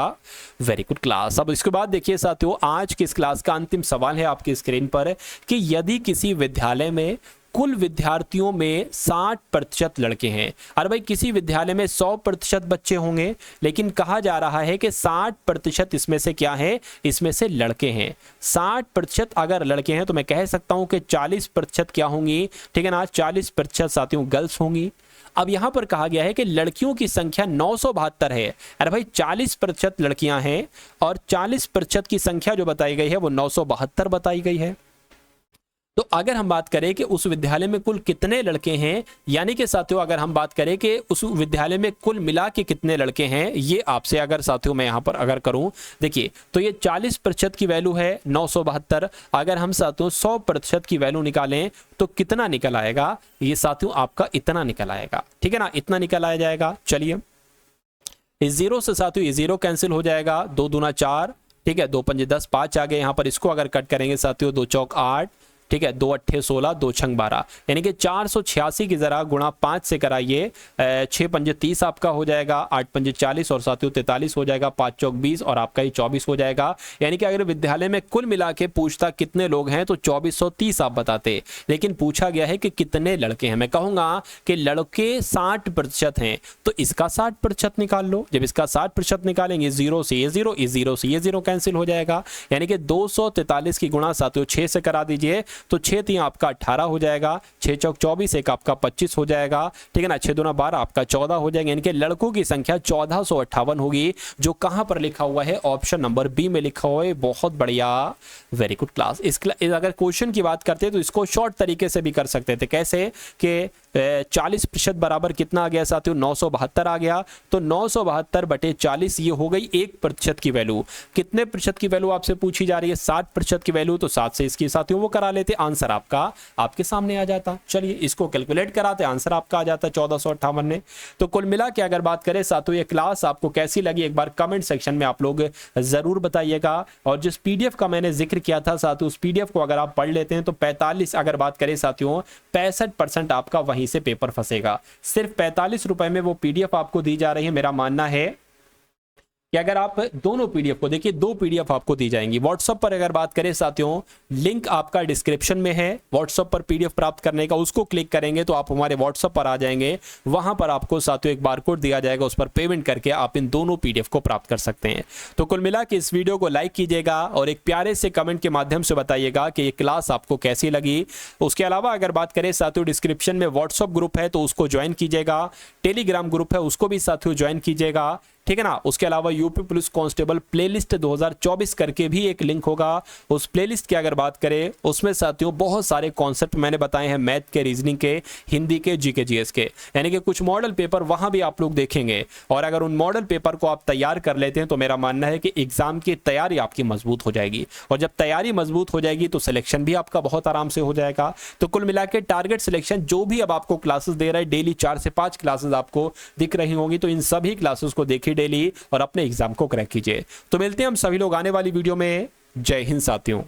वेरी गुड क्लास। अब इसके बाद देखिए साथियों आज की इस क्लास का अंतिम सवाल है आपकी स्क्रीन पर, कि यदि किसी विद्यालय में कुल विद्यार्थियों में 60% लड़के हैं, अरे भाई किसी विद्यालय में 100% बच्चे होंगे, लेकिन कहा जा रहा है कि 60% इसमें से क्या है, इसमें से लड़के हैं। 60% अगर लड़के हैं, तो मैं कह सकता हूं कि 40% क्या होंगी, ठीक है ना, 40% साथियों गर्ल्स होंगी। अब यहां पर कहा गया है कि लड़कियों की संख्या 972 है, अरे भाई 40% लड़कियां हैं और 40% की संख्या जो बताई गई है वो 972 बताई गई है। तो अगर हम बात करें कि उस विद्यालय में कुल कितने लड़के हैं, यानी कि साथियों अगर हम बात करें कि उस विद्यालय में कुल मिला के कितने लड़के हैं, ये आपसे अगर साथियों मैं यहां पर अगर करूं, देखिए तो ये 40% की वैल्यू है 972, अगर हम साथियों 100% की वैल्यू निकालें तो कितना निकल आएगा, ये साथियों आपका इतना निकल आएगा, ठीक है ना, इतना निकल आ जाएगा। चलिए इस 0 से साथियों ये 0 कैंसिल हो जाएगा, 2 दूना 4, ठीक है, 2 पंजे 10, 5 आ गए। यहां पर इसको अगर कट करेंगे साथियों 2 चौक 8, ठीक है, 2 अट्ठे 16, 2 छंग 12, यानी कि 486 की जरा गुणा 5 से कराइए, 6 पंजे 30 आपका हो जाएगा, 8 पंजे 40 और साथियों 43 हो जाएगा, 5 चौक 20 और आपका ही 24 हो जाएगा। यानी कि अगर विद्यालय में कुल मिला के पूछता कितने लोग हैं तो 2430 आप बताते, लेकिन पूछा गया है कि कितने लड़के हैं। मैं कहूंगा कि लड़के 60% हैं, तो इसका 60% निकाल लो। जब इसका 60% निकालेंगे 0 से ये 0, इस 0 से ये 0 कैंसिल हो जाएगा, यानी कि 243 की गुणा साथियों 6 से करा दीजिए, तो 6 3 आपका 18 हो जाएगा, 6 चौक 24, एक आपका 25 हो जाएगा, ठीक है ना, 6 दूना 12 आपका 14 हो जाएगा। इनके लड़कों की संख्या 1458 होगी, जो कहां पर लिखा हुआ है, ऑप्शन नंबर बी में लिखा हुआ है। बहुत बढ़िया, वेरी गुड क्लास। अगर क्वेश्चन की बात करते हैं तो इसको शॉर्ट तरीके से भी कर सकते थे। कैसे कि 40% बराबर कितना आ गया साथियों, 972 आ गया। तो 972 बटे 40 ये हो गई 1% की वैल्यू। कितने प्रतिशत की वैल्यू आपसे पूछी जा रही है, 60% की वैल्यू। तो 7 से इसकी साथियों वो करा लेते, आंसर आपका आपके सामने आ जाता। चलिए इसको कैलकुलेट कराते, आंसर आपका आ जाता 1458 में। तो कुल मिला के अगर बात करें साथियों, ये क्लास आपको कैसी लगी एक बार कमेंट सेक्शन में आप लोग जरूर बताइएगा। और जिस पीडीएफ का मैंने जिक्र किया था साथियों, उस पीडीएफ को अगर आप पढ़ लेते हैं तो 45, अगर बात करें साथियों 65% आपका वहीं से पेपर फंसेगा। सिर्फ 45 रुपए में वो पीडीएफ आपको दी जा रही है। मेरा मानना है कि अगर आप दोनों पीडीएफ को देखिए, 2 पीडीएफ आपको दी जाएंगी व्हाट्सएप पर। अगर बात करें साथियों, लिंक आपका डिस्क्रिप्शन में है व्हाट्सएप पर पीडीएफ प्राप्त करने का, उसको क्लिक करेंगे तो आप हमारे व्हाट्सएप पर आ जाएंगे। वहां पर आपको साथियों एक बारकोड दिया जाएगा, उस पर पेमेंट करके आप इन दोनों पीडीएफ को प्राप्त कर सकते हैं। तो कुल मिला के इस वीडियो को लाइक कीजिएगा और एक प्यारे से कमेंट के माध्यम से बताइएगा कि ये क्लास आपको कैसी लगी। उसके अलावा अगर बात करें साथियों, डिस्क्रिप्शन में व्हाट्सएप ग्रुप है तो उसको ज्वाइन कीजिएगा, टेलीग्राम ग्रुप है उसको भी साथियों ज्वाइन कीजिएगा, ठीक है ना। उसके अलावा यूपी पुलिस कांस्टेबल प्लेलिस्ट 2024 करके भी एक लिंक होगा। उस प्लेलिस्ट की अगर बात करें, उसमें साथियों बहुत सारे कॉन्सेप्ट मैंने बताए हैं, मैथ के, रीजनिंग के, हिंदी के, जीके जीएस के, यानी कि कुछ मॉडल पेपर वहां भी आप लोग देखेंगे। और अगर उन मॉडल पेपर को आप तैयार कर लेते हैं तो मेरा मानना है कि एग्जाम की तैयारी आपकी मजबूत हो जाएगी। और जब तैयारी मजबूत हो जाएगी तो सिलेक्शन भी आपका बहुत आराम से हो जाएगा। तो कुल मिला के टारगेट सिलेक्शन जो भी अब आपको क्लासेस दे रहा है, डेली 4 से 5 क्लासेस आपको दिख रही होंगी, तो इन सभी क्लासेस को देखिए डेली और अपने एग्जाम को क्रैक कीजिए। तो मिलते हैं हम सभी लोग आने वाली वीडियो में। जय हिंद साथियों।